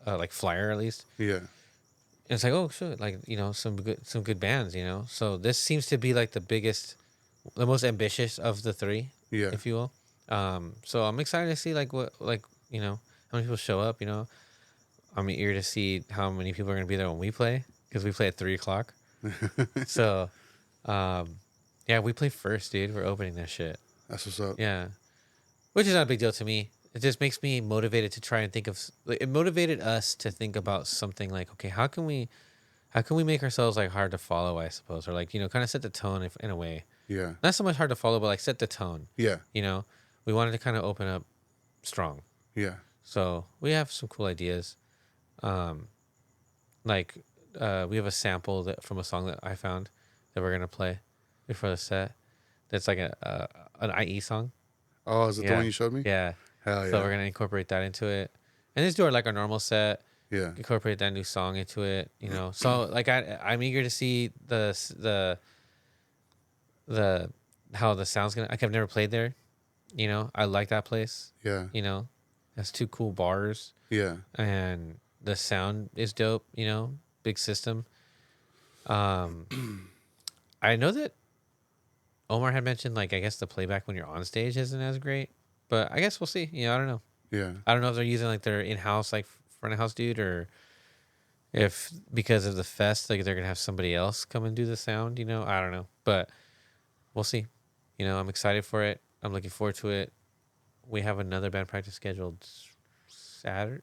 like flyer at least. Yeah. And it's like, oh shit, like, you know, some good bands, you know. So this seems to be like the most ambitious of the three, Yeah. if you will. So I'm excited to see like you know, how many people show up. You know, I'm eager to see how many people are gonna be there when we play, because we play at 3:00. So, yeah, we play first, dude. We're opening that shit. That's what's up. Yeah, which is not a big deal to me. It just makes me motivated to try and think of. Like, it motivated us to think about something like, okay, how can we make ourselves like hard to follow, I suppose, or like, you know, kind of set the tone in a way. Yeah. Not so much hard to follow, but like set the tone. Yeah. You know, we wanted to kind of open up strong. Yeah. So we have some cool ideas. Like we have a sample from a song that I found that we're gonna play before the set. That's like an IE song. Oh, is it the one you showed me? Yeah. Hell yeah. So we're gonna incorporate that into it, and just do it like our normal set. Yeah. Incorporate that new song into it. You know. So like I'm eager to see the how the sound's gonna. Like, I've never played there. You know. I like that place. Yeah. You know. Has two cool bars. Yeah. And the sound is dope, you know, big system. I know that Omar had mentioned, like, I guess the playback when you're on stage isn't as great, but I guess we'll see. You know, I don't know. Yeah. I don't know if they're using like their in-house, like front of house dude, or if because of the fest, like they're gonna have somebody else come and do the sound. You know, I don't know, but we'll see. You know, I'm excited for it. I'm looking forward to it. We have another band practice scheduled Saturday.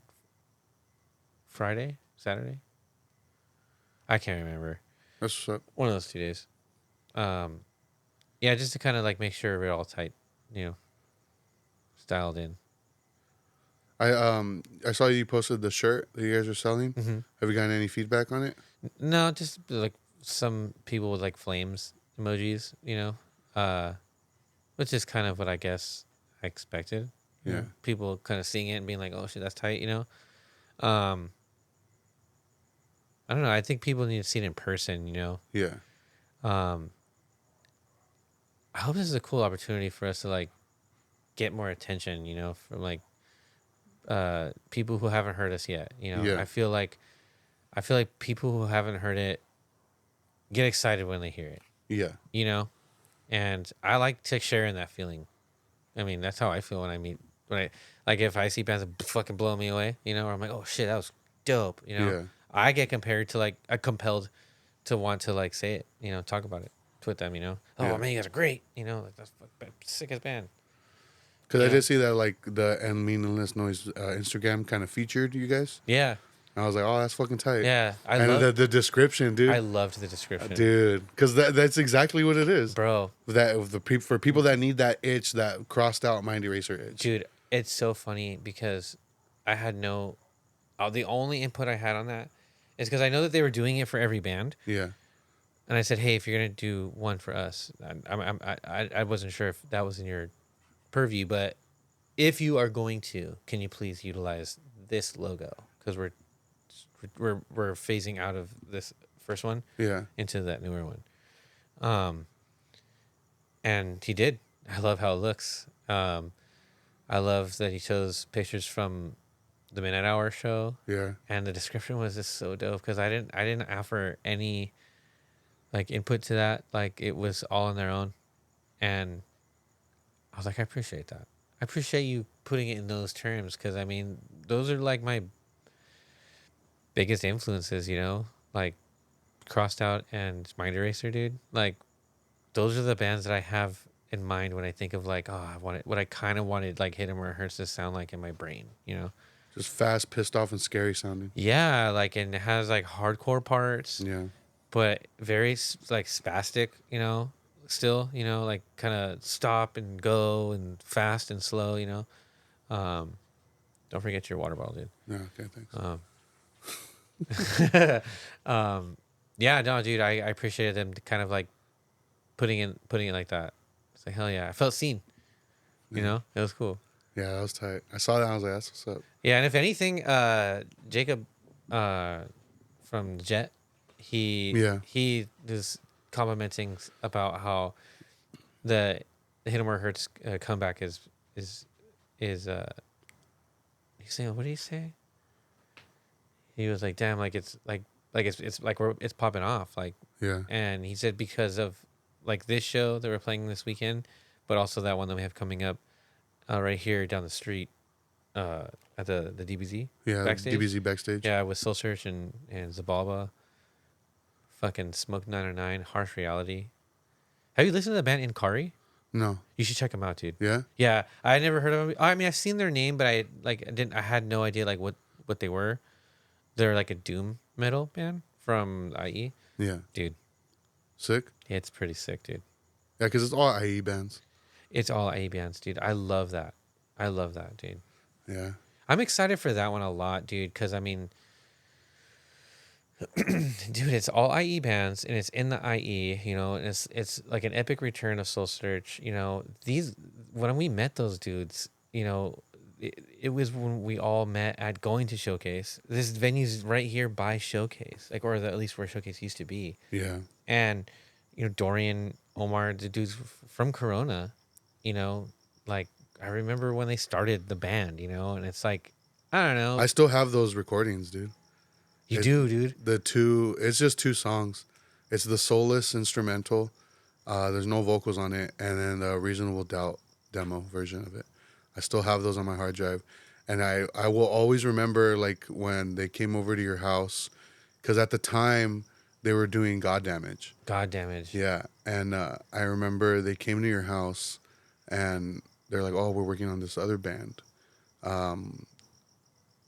I can't remember. That's what's up. One of those 2 days. Yeah, just to kind of like make sure we're all tight, you know. dialed in. I saw you posted the shirt that you guys are selling. Mm-hmm. Have you gotten any feedback on it? No, just like some people with like flames emojis, which is kind of what I guess I expected. Yeah. People kind of seeing it and being like, "Oh shit, that's tight," Um, I don't know. I think people need to see it in person. Yeah. Um, I hope this is a cool opportunity for us to like get more attention, from like people who haven't heard us yet. Yeah. I feel like people who haven't heard it get excited when they hear it. Yeah. You know, and I like to share in that feeling. I mean, that's how I feel when I like if I see bands that fucking blow me away, or I'm like, oh shit, that was dope. Yeah. I get compared to like compelled to want to like say it, talk about it with them. Oh Yeah. man, you guys are great, like that's sickest band. Because I Yeah. did see that like the And Meaningless Noise Instagram kind of featured you guys. Yeah, And I was like, oh, that's fucking tight. yeah, And the description, dude. I loved the description, Dude, because that's exactly what it is, bro. That for people that need that itch, that crossed out mind eraser itch. Dude, it's so funny because I had the only input I had on that is because I know that they were doing it for every band. Yeah. And I said, hey, if you're gonna do one for us, I wasn't sure if that was in your purview, but if you are going to, can you please utilize this logo because we're phasing out of this first one Yeah. into that newer one. And he did. I love how it looks. I love that he chose pictures from the Midnight Hour show. Yeah. And the description was just so dope because I didn't offer any like input to that. Like it was all on their own, and I was like, I appreciate that. I appreciate you putting it in those terms because I mean, those are like my biggest influences. Like Crossed Out and Mind Eraser, dude. Like those are the bands that I have in mind when I think of like, oh, I wanted what I kind of wanted like Hit 'Em Where It Hurts to sound like in my brain. Just fast, pissed off, and scary sounding. Yeah, like and it has like hardcore parts. Yeah. But very like spastic, still, like kind of stop and go and fast and slow. Don't forget your water bottle, dude. Yeah. Okay. Thanks. Yeah, no, dude, I appreciated them kind of like putting it like that. It's like, hell yeah. I felt seen, it was cool. Yeah, that was tight. I saw that. And I was like, that's what's up. Yeah. And if anything, Jacob, from Jet, he is complimenting about how the Hit 'Em Where It Hurts comeback is he's saying, what did he say? He was like, damn, like it's it's like it's popping off, like, Yeah. and he said because of like this show that we're playing this weekend, but also that one that we have coming up right here down the street at the DBZ. Yeah. Backstage? DBZ backstage. Yeah, with Soul Search and Zabalba. Fucking Smoke 909, Harsh Reality. Have you listened to the band Inkari? No. You should check them out, dude. Yeah. Yeah, I never heard of them. I mean, I've seen their name, but I had no idea like what they were. They're like a doom metal band from IE. Yeah. Dude, Sick. it's pretty sick, dude. Yeah, because it's all IE bands. It's all IE bands, dude. I love that, dude. Yeah. I'm excited for that one a lot, dude, because I mean, dude, it's all IE bands and it's in the IE, and it's like an epic return of Soul Search. These when we met those dudes, it was when we all met at going to Showcase. This venue's right here by Showcase, like, or at least where Showcase used to be. Yeah. And Dorian, Omar, the dudes from Corona, like I remember when they started the band, and it's like I don't know. I still have those recordings, dude. You do, dude. It's just 2 songs. It's the soulless instrumental. There's no vocals on it, and then the Reasonable Doubt demo version of it. I still have those on my hard drive, and I will always remember like when they came over to your house, because at the time they were doing God Damage. God Damage. Yeah, and I remember they came to your house, and they're like, "Oh, we're working on this other band."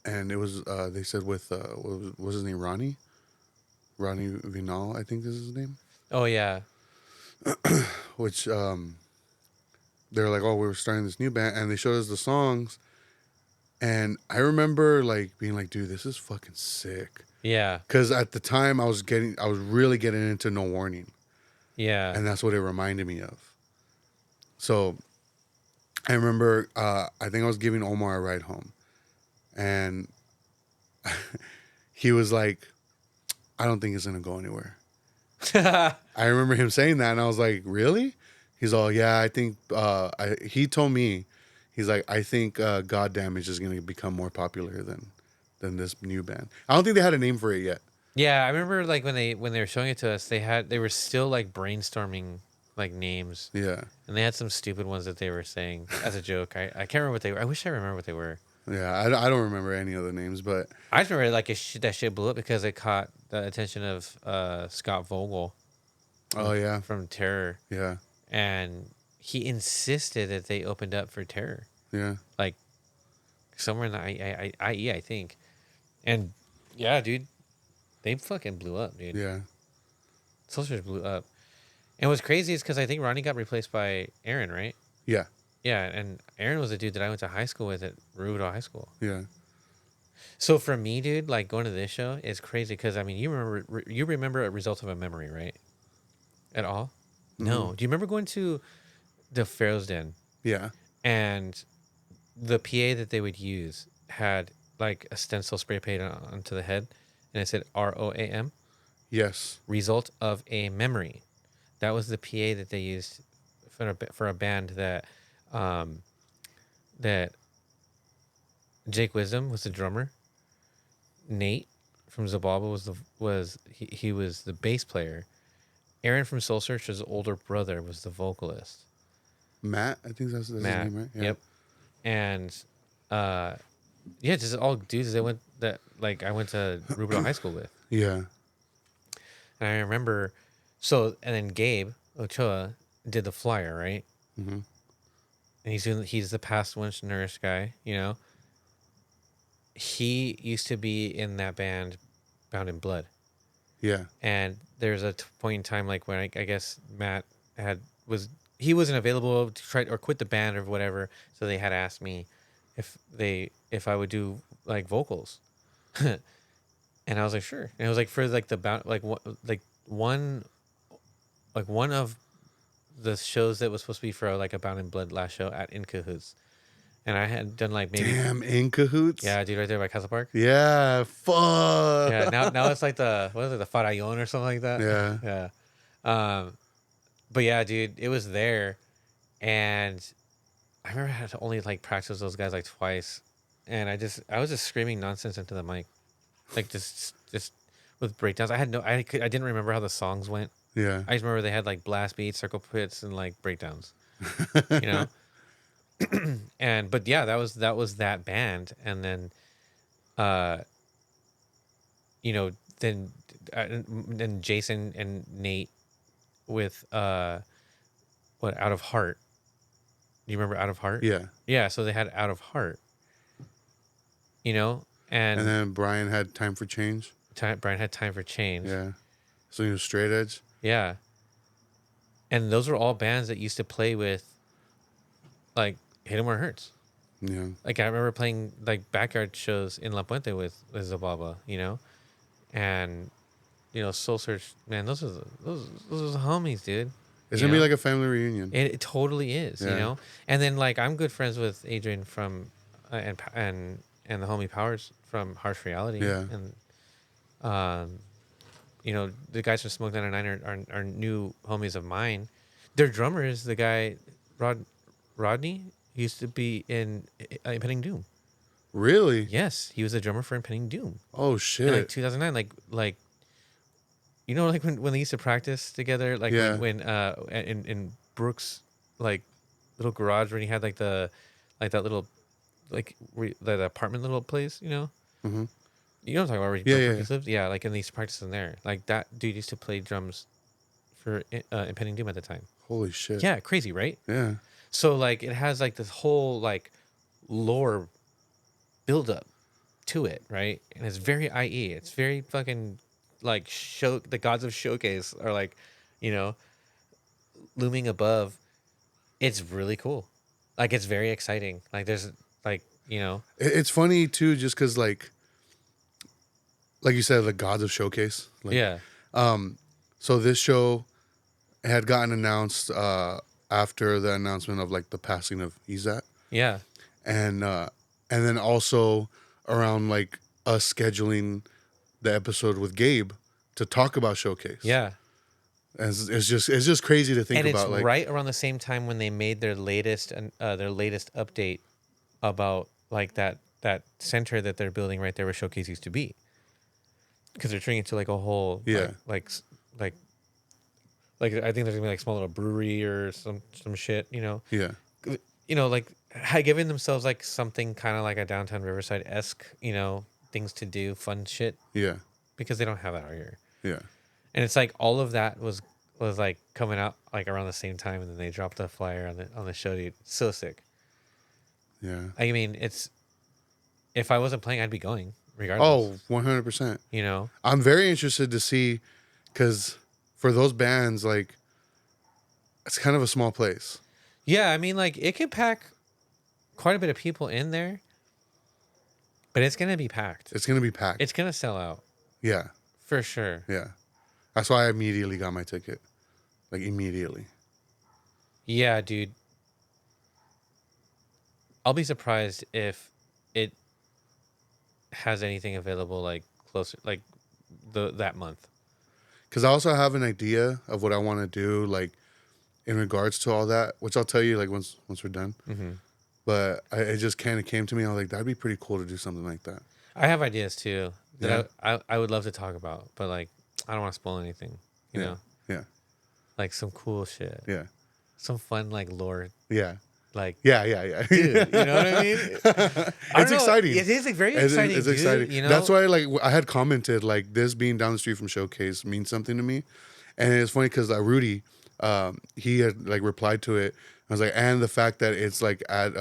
And it was they said with what was his name, Ronnie Vinal, I think this is his name. Oh yeah. Which they're like, oh, we were starting this new band, and they showed us the songs, and I remember like being like, dude, this is fucking sick. Yeah. Because at the time I was really getting into No Warning, Yeah. and that's what it reminded me of. So I remember, I think I was giving Omar a ride home, and he was like, I don't think it's gonna go anywhere. I remember him saying that, and I was like, really? He's all, yeah, I think, he told me, he's like, I think God Damage is going to become more popular than this new band. I don't think they had a name for it yet. Yeah, I remember like when they were showing it to us, they were still like brainstorming like names, Yeah. and they had some stupid ones that they were saying as a joke. I can't remember what they were. I wish I remember what they were. Yeah, I don't remember any of the names, but I just remember like that shit blew up because it caught the attention of Scott Vogel oh yeah, from Terror, yeah, and he insisted that they opened up for Terror, yeah, like somewhere in the IE, I think. And yeah, dude, they fucking blew up, dude. yeah, Soldiers blew up. And what's crazy is because I think Ronnie got replaced by Aaron, right? yeah, Yeah, and Aaron was a dude that I went to high school with at Rubidoux High School. yeah. So for me, dude, like going to this show is crazy because I mean, you remember a result of a memory, right? At all? No. Do you remember going to the Pharaoh's Den Yeah. and the PA that they would use had like a stencil spray painted onto the head, and it said ROAM, Yes. result of a memory. That was the PA that they used for a band that that Jake Wisdom was the drummer. Nate from Zababa he was the bass player. Aaron from Soul Search's older brother was the vocalist. Matt, I think that's his Matt. name, right? Yeah. Yep. And yeah, just all dudes that I went to Rubidoux High School with. Yeah. And I remember and then Gabe Ochoa did the flyer, right? Mm-hmm. And he's the past once nourished guy, you know. He used to be in that band Bound in Blood. Yeah. And there's a point in time like when I guess Matt he wasn't available to try or quit the band or whatever, so they had asked me if I would do like vocals. And I was like, sure. And it was like for like the bound one of the shows that was supposed to be for like a Bound in Blood last show at In Cahoots. And I had done like maybe Damn, In Cahoots. yeah, dude, right there by Castle Park. Yeah. Fuck. Yeah, now it's like the what is it, the Farallon or something like that. Yeah. Yeah. But yeah, dude, it was there, and I remember I had to only like practice those guys like twice, and I was just screaming nonsense into the mic, like just with breakdowns. I didn't remember how the songs went. Yeah. I just remember they had like blast beats, circle pits, and like breakdowns, you know. But yeah, that was that band, and then, you know, then Jason and Nate with what Out of Heart. Do you remember Out of Heart? Yeah. Yeah, so they had Out of Heart. You know, And then Brian had Time for Change. Brian had Time for Change. Yeah. So he was Straight Edge. Yeah. And those were all bands that used to play with like Hit 'Em Where It Hurts. Yeah. Like I remember playing like backyard shows in La Puente with Zababa, you know, and you know Soul Search, man, those are the homies, dude. It's You gonna be know? like a family reunion. It totally is, you Yeah. know. And then like I'm good friends with Adrian from and the homie Powers from Harsh Reality. Yeah. And you know the guys from Smoke 99 are new homies of mine. Their drummer is the guy Rodney. He used to be in Impending Doom. Really? Yes, he was the drummer for Impending Doom Oh in shit. like 2009. Like you know, like when they used to practice together, like Yeah. when in Brooks like little garage when he had like that little like that apartment little place, you know. Mm-hmm. You know what I'm talking about? Where Yeah, Brooks lived? Yeah, like in these practices in there. Like that dude used to play drums for Impending Doom at the time. Holy shit. Yeah, crazy, right? Yeah. So like it has like this whole like lore build up to it, right? And it's very IE. It's very fucking like the gods of showcase are like, you know, looming above It's really cool. Like it's very exciting. Like there's like, It's funny too, just because like you said, the gods of showcase. Like, yeah. so this show had gotten announced after the announcement of like the passing of Izat, Yeah. and then also around like us scheduling the episode with Gabe to talk about showcase. Yeah. And it's just crazy to think And it's about. Like, right around the same time when they made their latest update about like that center that they're building right there where Showcase used to be, because they're turning it into like a whole Yeah. like I think there's gonna be like small little brewery or some shit, yeah, like giving themselves like something kind of like a downtown Riverside esque, things to do, fun shit, yeah, because they don't have that out here. yeah, And it's like all of that was like coming out like around the same time, and then they dropped a flyer on the show, dude. So sick. yeah. I mean, if I wasn't playing, I'd be going regardless. Oh, 100%. You know? I'm very interested to see, because for those bands, like, it's kind of a small place. Yeah, I mean, like it could pack quite a bit of people in there, but it's gonna be packed. It's gonna be packed. It's gonna sell out Yeah, for sure. yeah. That's why I immediately got my ticket. Like, immediately. Yeah, dude. I'll be surprised if it has anything available like closer, like that month. Because I also have an idea of what I want to do, like, in regards to all that, which I'll tell you, like, once we're done. Mm-hmm. But it just kind of came to me. I was like, that'd be pretty cool to do something like that. I have ideas too that Yeah. I would love to talk about, but like I don't want to spoil anything. You Yeah. know, Yeah. like some cool shit, Yeah. some fun like lore, Yeah. like Yeah. Yeah. Yeah. dude. You know what I mean? It's exciting. It is like, very exciting. It's dude, exciting. You know, That's why, like, I had commented, like, this being down the street from Showcase means something to me. And it's funny because Rudy, he had like replied to it. I was like, and the fact that it's like at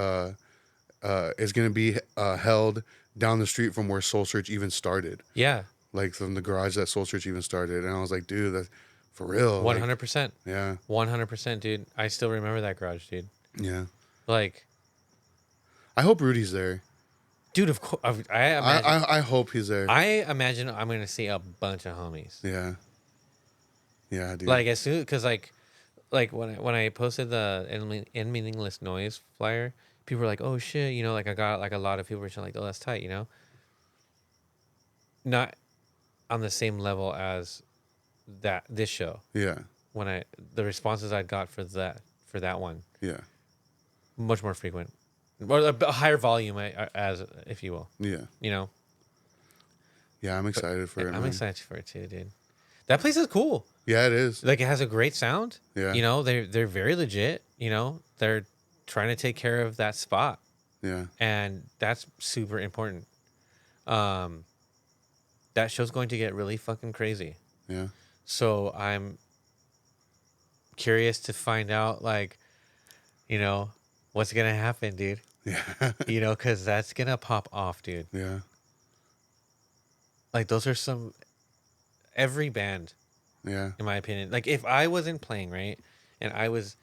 it's gonna be held down the street from where Soul Search even started, Yeah, like from the garage that Soul Search even started. And I was like, dude, that's for real. 100%, Yeah, 100%, dude. I still remember that garage, dude. yeah. Like, I hope Rudy's there. dude, of course, I imagine. I hope he's there. I imagine I'm gonna see a bunch of homies. Yeah, yeah, dude. Like as soon, because like when I posted the end meaningless noise flyer, people were like, "Oh shit," like I got like a lot of people were like, "Oh, that's tight," Not on the same level as this show. Yeah, When the responses I got for that one, yeah, much more frequent, or a higher volume, as if you will. yeah, You know, yeah. I'm excited for it. I'm man. excited for it too, dude. That place is cool. Yeah, it is. Like it has a great sound. Yeah. They're very legit. They're trying to take care of that spot, Yeah, and that's super important. That show's going to get really fucking crazy. yeah, So I'm curious to find out, like, what's gonna happen, dude. yeah, Because that's gonna pop off, dude. yeah, Like those are every band, yeah, in my opinion. Like if I wasn't playing, right, and I was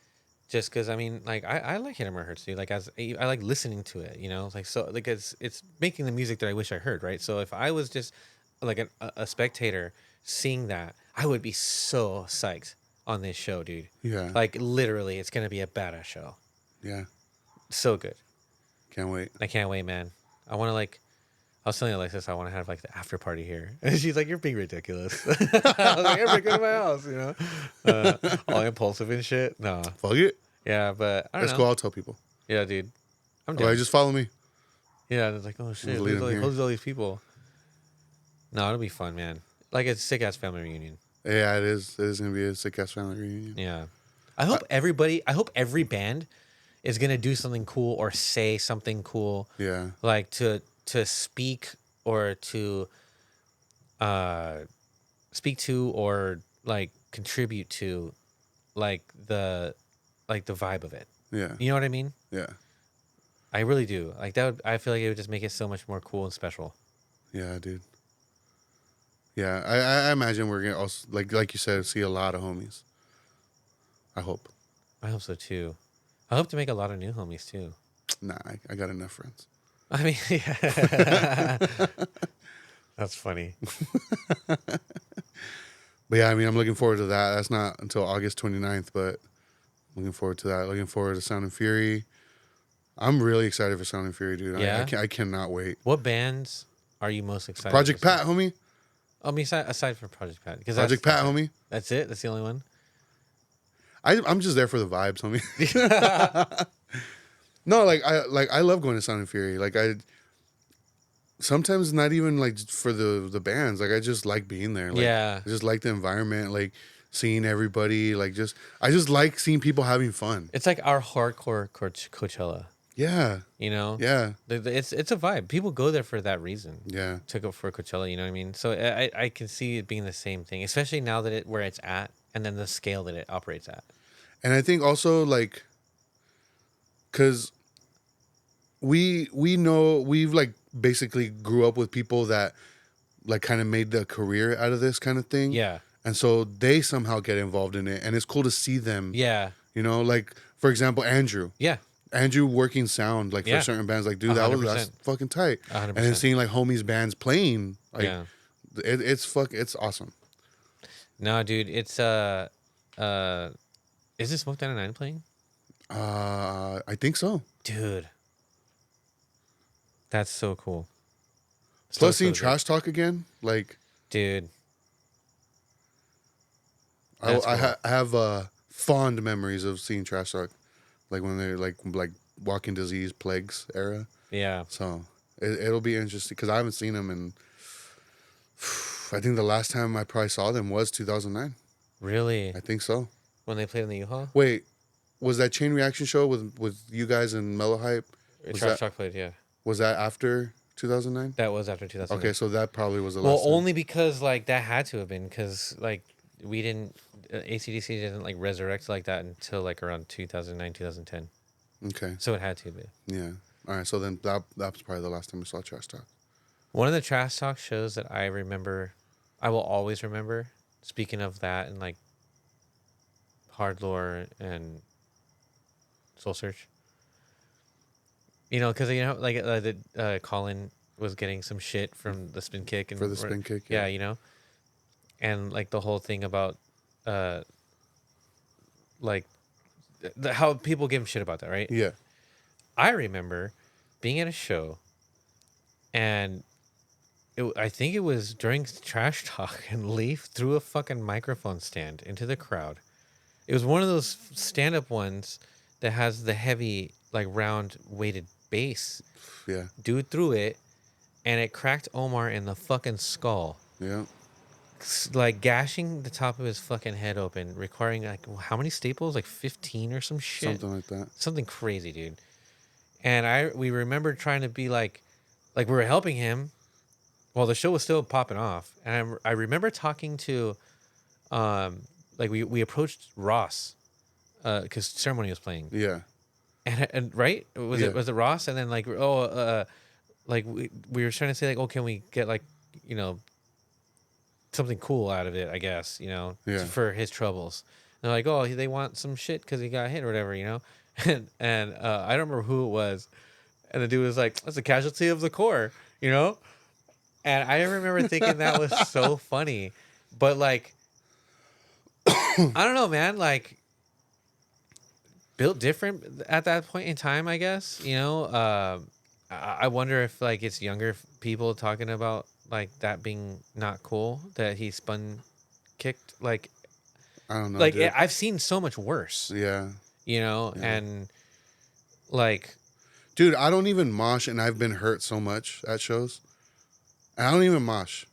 just because I mean, like I like Hit 'Em or Hurts, dude. Like I like listening to it, like so like it's making the music that I wish I heard, right? So if I was just like a spectator seeing that, I would be so psyched on this show, dude. yeah, Like literally, it's gonna be a badass show. yeah. So good. Can't wait. I can't wait, man. I want to like. I was telling Alexis I want to have like the after party here, and she's like, "You're being ridiculous." I was like, "Everybody go to my house," all impulsive and shit. No, Fuck it. yeah, but I don't Let's know. go. I'll tell people. Yeah, dude, I'm All down. right, just follow me. Yeah, and it's like, oh shit, lead 'em here. who's all these people? No, it'll be fun, man. Like it's a sick ass family reunion. Yeah, it is. It is gonna be a sick ass family reunion. Yeah, I hope every band is gonna do something cool or say something cool, Yeah, like to speak or to speak to or like contribute to like the vibe of it. yeah, You know what I mean? yeah, I really do. Like that would, I feel like it would just make it so much more cool and special. yeah, dude. Yeah, I imagine we're gonna also like you said, see a lot of homies. I hope. I hope so too. I hope to make a lot of new homies too. Nah, I got enough friends. I mean, yeah. That's funny. But yeah, I mean, I'm looking forward to that. That's not until August 29th, but looking forward to that. Looking forward to Sound and Fury. I'm really excited for Sound and Fury, dude. Yeah? I cannot wait. What bands are you most excited Project to see? Pat, homie. I mean, aside from Project Pat, because Project Pat, homie. That's it. That's the only one. I'm just there for the vibes, homie. No, I love going to Sound and Fury. Like I sometimes not even like for the bands. Like I just like being there. Like, Yeah. I just like the environment. Like seeing everybody. I just like seeing people having fun. It's like our hardcore Coachella. Yeah. You know. Yeah. It's a vibe. People go there for that reason. Yeah. To go for Coachella. You know what I mean? So I can see it being the same thing, especially now that where it's at, and then the scale that it operates at. And I think also like, cause we know we've like basically grew up with people that like kind of made the career out of this kind of thing. Yeah. And so they somehow get involved in it, and it's cool to see them. Yeah. You know, like for example, Andrew. Yeah. Andrew working sound like Yeah. for certain bands, like dude, that's 100%. fucking tight. 100%. And then seeing like homies bands playing, like Yeah. it's awesome. No, dude, it's is this Smoke 99 playing? I think so. Dude. That's so cool. Plus seeing good. Trash Talk again, like Dude. I That's I have fond memories of seeing Trash Talk, like when they're like Walking Disease Plagues era. Yeah. So it'll be interesting because I haven't seen them, and I think the last time I probably saw them was 2009. Really? I think so. When they played in the U-Haul? Wait, was that Chain Reaction show with you guys and Mellow Hype? Trash Talk played, yeah. Was that after 2009? That was after 2009. Okay, so that probably was the well, last time. only because like that had to have been because like we didn't AC/DC didn't like resurrect like that until like around 2009 2010. Okay. So it had to be. Yeah. All right. So then that was probably the last time I saw Trash Talk. One of the Trash Talk shows that I remember, I will always remember. Speaking of that and like Hard Lore and Soul Search. You know, because like Colin was getting some shit from the spin kick and For the spin kick, yeah, yeah. you know, and like the whole thing about like how people give him shit about that, right? Yeah. I remember being at a show, and I think it was during Trash Talk, and Leaf threw a fucking microphone stand into the crowd. It was one of those stand-up ones that has the heavy, like round weighted bass. Yeah. Dude threw it, and it cracked Omar in the fucking skull. Yeah. Like gashing the top of his fucking head open, requiring like how many staples? Like 15 or some shit. Something like that. Something crazy, dude. And we remember trying to be like we were helping him while the show was still popping off. And I remember talking to, like we approached Ross, because Ceremony was playing. Yeah. And right? Was Yeah. it Ross? And then like, like we were trying to say like, oh, can we get like, you know, something cool out of it, I guess, you know, Yeah. for his troubles. And they're like, oh, they want some shit because he got hit or whatever, you know? And I don't remember who it was. And the dude was like, that's a casualty of the core, you know? And I remember thinking that was so funny. But like, I don't know, man. Like, built different at that point in time, I guess, you know? I wonder if like it's younger people talking about like that being not cool, that he spun kicked. Like, I don't know. like dude. I've seen so much worse, Yeah. you know? Yeah. And like, Dude, I don't even mosh, and I've been hurt so much at shows. And I don't even mosh.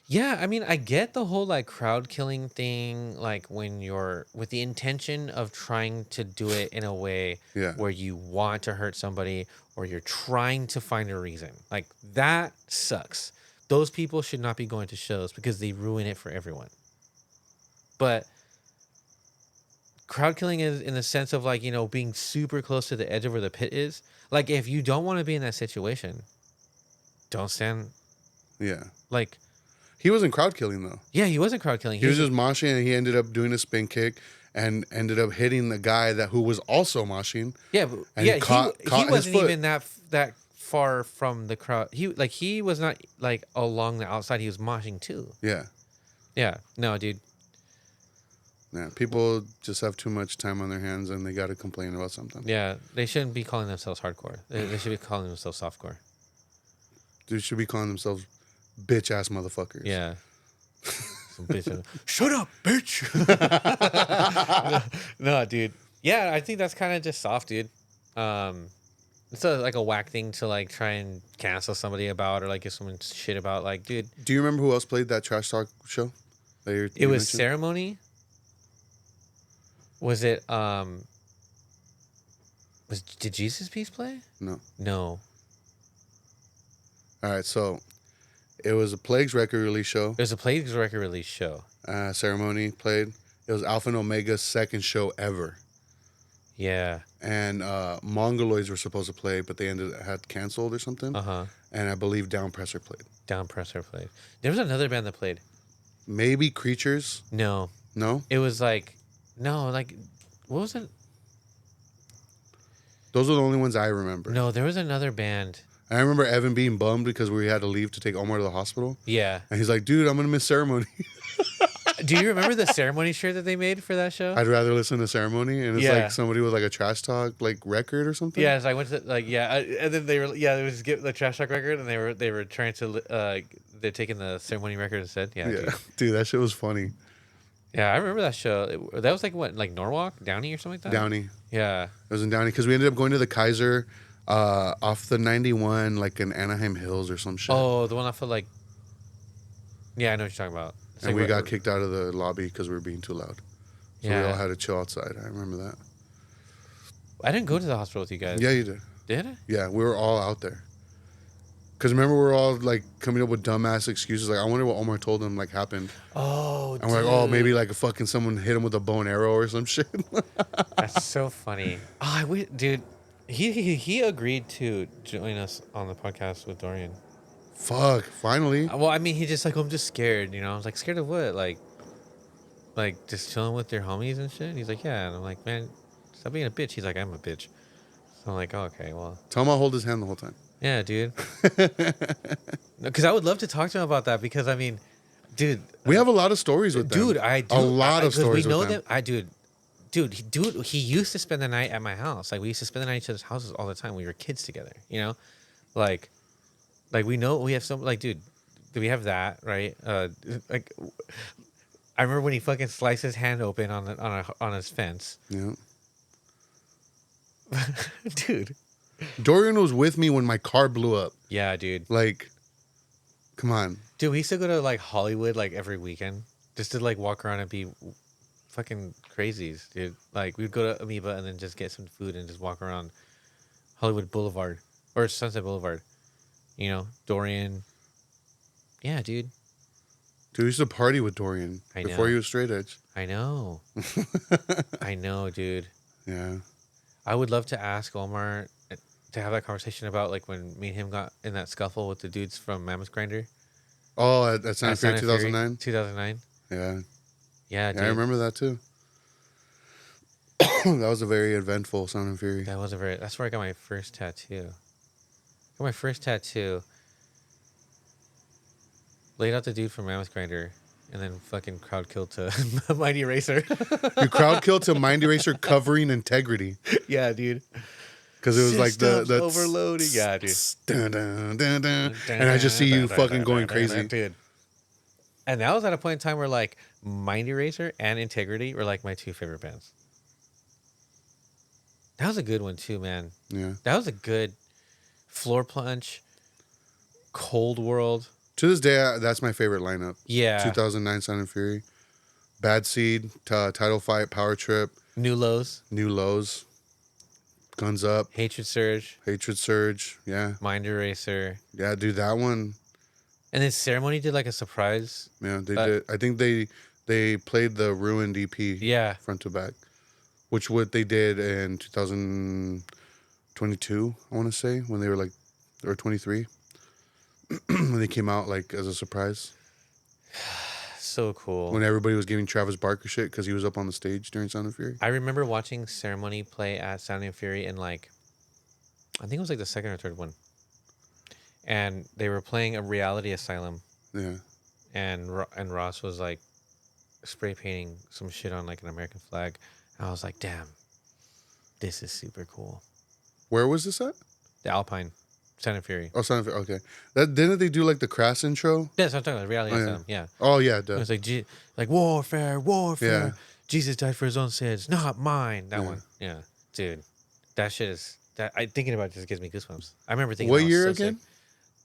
yeah, I mean, I get the whole like crowd killing thing, like when you're with the intention of trying to do it in a way Yeah. where you want to hurt somebody or you're trying to find a reason. Like that sucks. Those people should not be going to shows because they ruin it for everyone. But crowd killing is in the sense of like, you know, being super close to the edge of where the pit is. Like if you don't want to be in that situation, don't stand. Yeah. Like, He wasn't crowd killing, though. yeah, he wasn't crowd killing. He was just moshing, and he ended up doing a spin kick. and ended up hitting the guy who was also moshing. Yeah, but, And yeah, he caught he his wasn't foot. even that far from the crowd. He was not like along the outside. He was moshing too. Yeah. Yeah, no, dude. Yeah. People just have too much time on their hands and they got to complain about something. Yeah, they shouldn't be calling themselves hardcore. They should be calling themselves softcore. They should be calling themselves bitch ass motherfuckers. Yeah. Some bitch. Shut up, bitch. no, dude. Yeah, I think that's kind of just soft, dude. It's like a whack thing to like try and cancel somebody about or like give someone shit about. Like, dude, Do you remember who else played that trash talk show? it was Ceremony. Was it did Jesus Piece play? No. No. All right, so it was a Plagues record release show. It was a Plagues record release show. Ceremony played. It was Alpha and Omega's second show ever. Yeah. And Mongoloids were supposed to play, but they had canceled or something. Uh-huh. And I believe Downpresser played. Downpresser played. There was another band that played. Maybe Creatures? No. No? It was like what was it? Those are the only ones I remember. No, there was another band. And I remember Evan being bummed because we had to leave to take Omar to the hospital. Yeah. And he's like, dude, I'm going to miss Ceremony. Do you remember the Ceremony shirt that they made for that show? I'd rather listen to Ceremony. And it's like somebody with like a trash talk like record or something. Yeah, so I went to and then they were it was the trash talk record, and they were trying to they're taking the Ceremony record instead. Yeah. Dude, that shit was funny. Yeah, I remember that show. That was like what, like Norwalk, Downey, or something like that. Downey. Yeah. It was in Downey because we ended up going to the Kaiser off the 91, like in Anaheim Hills or some shit. Oh, the one off of like. Yeah, I know what you're talking about. It's And like we got kicked out of the lobby because we were being too loud. So we all had to chill outside. I remember that. I didn't go to the hospital with you guys. Yeah, you did. Did I? Yeah, we were all out there. Because remember, we were all like coming up with dumbass excuses. Like, I wonder what Omar told him like happened. Oh, and we're like, oh, maybe like someone hit him with a bow and arrow or some shit. That's so funny. Oh, dude, he agreed to join us on the podcast with Dorian. Fuck, finally. Well, I mean, he just like, I'm just scared, I was like, scared of what? Like just chilling with your homies and shit? And he's like, yeah. And I'm like, man, stop being a bitch. He's like, I'm a bitch. So I'm like, oh, okay, well. Tell him I'll hold his hand the whole time. Yeah, dude. Because I would love to talk to him about that because, I mean, dude. We have a lot of stories with them. Dude, I do. A lot of stories we know with them. Dude, he used to spend the night at my house. Like, we used to spend the night at each other's houses all the time. We were kids together, Like, we know we have some, like, dude, do we have that, right? Like, I remember when he fucking sliced his hand open on his fence. Yeah. Dude. Dorian was with me when my car blew up. Yeah, dude. Like, come on. Dude, we used to go to, like, Hollywood, like, every weekend. Just to, like, walk around and be fucking crazies, dude. Like, we'd go to Amoeba and then just get some food and just walk around Hollywood Boulevard. Or Sunset Boulevard. Dorian. Yeah, dude. Dude, we used to party with Dorian before he was straight edge. I know. I know, dude. Yeah. I would love to ask Omar to have that conversation about, like, when me and him got in that scuffle with the dudes from Mammoth Grinder. Oh, at Santa Fe 2009? 2009. Yeah. Yeah, dude. I remember that, too. That was a very eventful Sound and Fury. That's where I got my first tattoo. My first tattoo. Laid out the dude from Mammoth Grinder, and then fucking crowd killed to Mighty Racer. You crowd killed to Mighty Racer covering Integrity. Yeah, dude. Because it was like the overloading. Yeah, dude. Dun, dun, dun, dun, and I just see you fucking going crazy, dude. And that was at a point in time where like Mighty Racer and Integrity were like my two favorite bands. That was a good one too, man. Yeah. That was a good Floor Punch, Cold World. To this day, that's my favorite lineup. Yeah. 2009 Sound and Fury. Bad Seed, Title Fight, Power Trip. New Lows. Guns Up. Hatred Surge. Yeah. Mind Eraser. Yeah, dude, that one. And then Ceremony did like a surprise. Yeah, they did. I think they played the Ruined EP. Yeah. Front to back. Which what they did in 2022, I want to say, when they were like, or 23. When they came out like as a surprise. so cool. when everybody was giving Travis Barker shit because he was up on the stage during Sound of Fury. I remember watching Ceremony play at Sound and Fury in like, I think it was like the second or third one, and they were playing a Reality Asylum, Yeah. and Ross was like spray painting some shit on like an American flag, and I was like, damn, this is super cool. Where was this at? The Alpine, Sound and Fury. Oh, Sound of Fury. Okay. That didn't they do like the Crass intro? Yeah, that's what I'm talking about. Reality Oh, yeah. Asylum. Yeah. Oh yeah, It duh. was like like warfare. Yeah. Jesus died for his own sins, not mine. That Yeah. one. Yeah, dude, that shit is that. I thinking about it just gives me goosebumps. I remember thinking, What that was year so again? sick.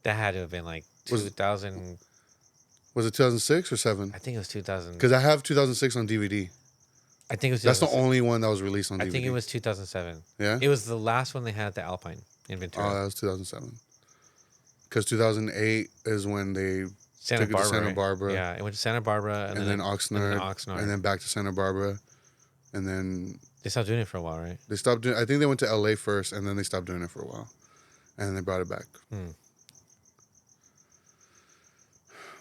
That had to have been like Was- 2000. Was it 2006 or 7? I think it was 2000. Because I have 2006 on DVD. I think it was. That's the 2006. only one that was released on DVD. I think it was 2007. Yeah. It was the last one they had at the Alpine in Oh, Ventura. that was 2007. Because 2008 is when they Santa took it to Barbara. Santa right? Barbara. Yeah, it went to Santa Barbara and then Oxnard, Oxnard. and then back to Santa Barbara, and then They stopped doing it for a while, right? they stopped doing. I think they went to LA first, and then they stopped doing it for a while, and then they brought it back. Hmm.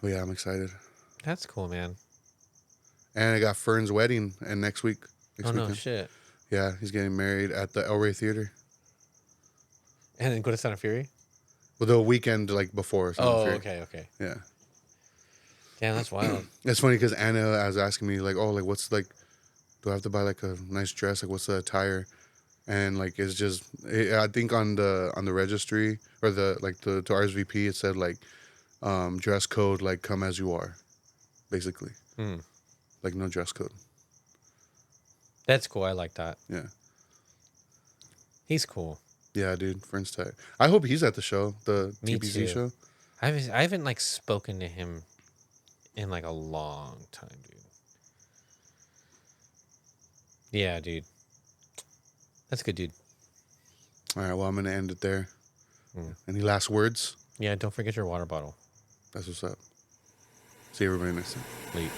But yeah, I'm excited. That's cool, man. And I got Fern's wedding and next week. Next Oh no, weekend. shit. Yeah, he's getting married at the El Rey Theater. And then go to Sound of Fury. Well, the weekend like before. Sound of Oh, Fury. okay. Yeah, Damn, that's wild. it's funny because Anna was asking me like, oh, like what's like, do I have to buy like a nice dress? Like what's the attire? And like it's just, I think on the registry or the like the to RSVP it said like, dress code like come as you are, basically. Hmm. Like no dress code. That's cool. I like that. Yeah. He's cool. Yeah, dude, Fern's tight. I hope he's at the show, the Me TBZ too. show. I haven't like spoken to him in like a long time, dude. Yeah, dude. That's good, dude. All right, well, I'm gonna end it there. Hmm. Any last words? Yeah, don't forget your water bottle. That's what's up. See everybody next time. Late.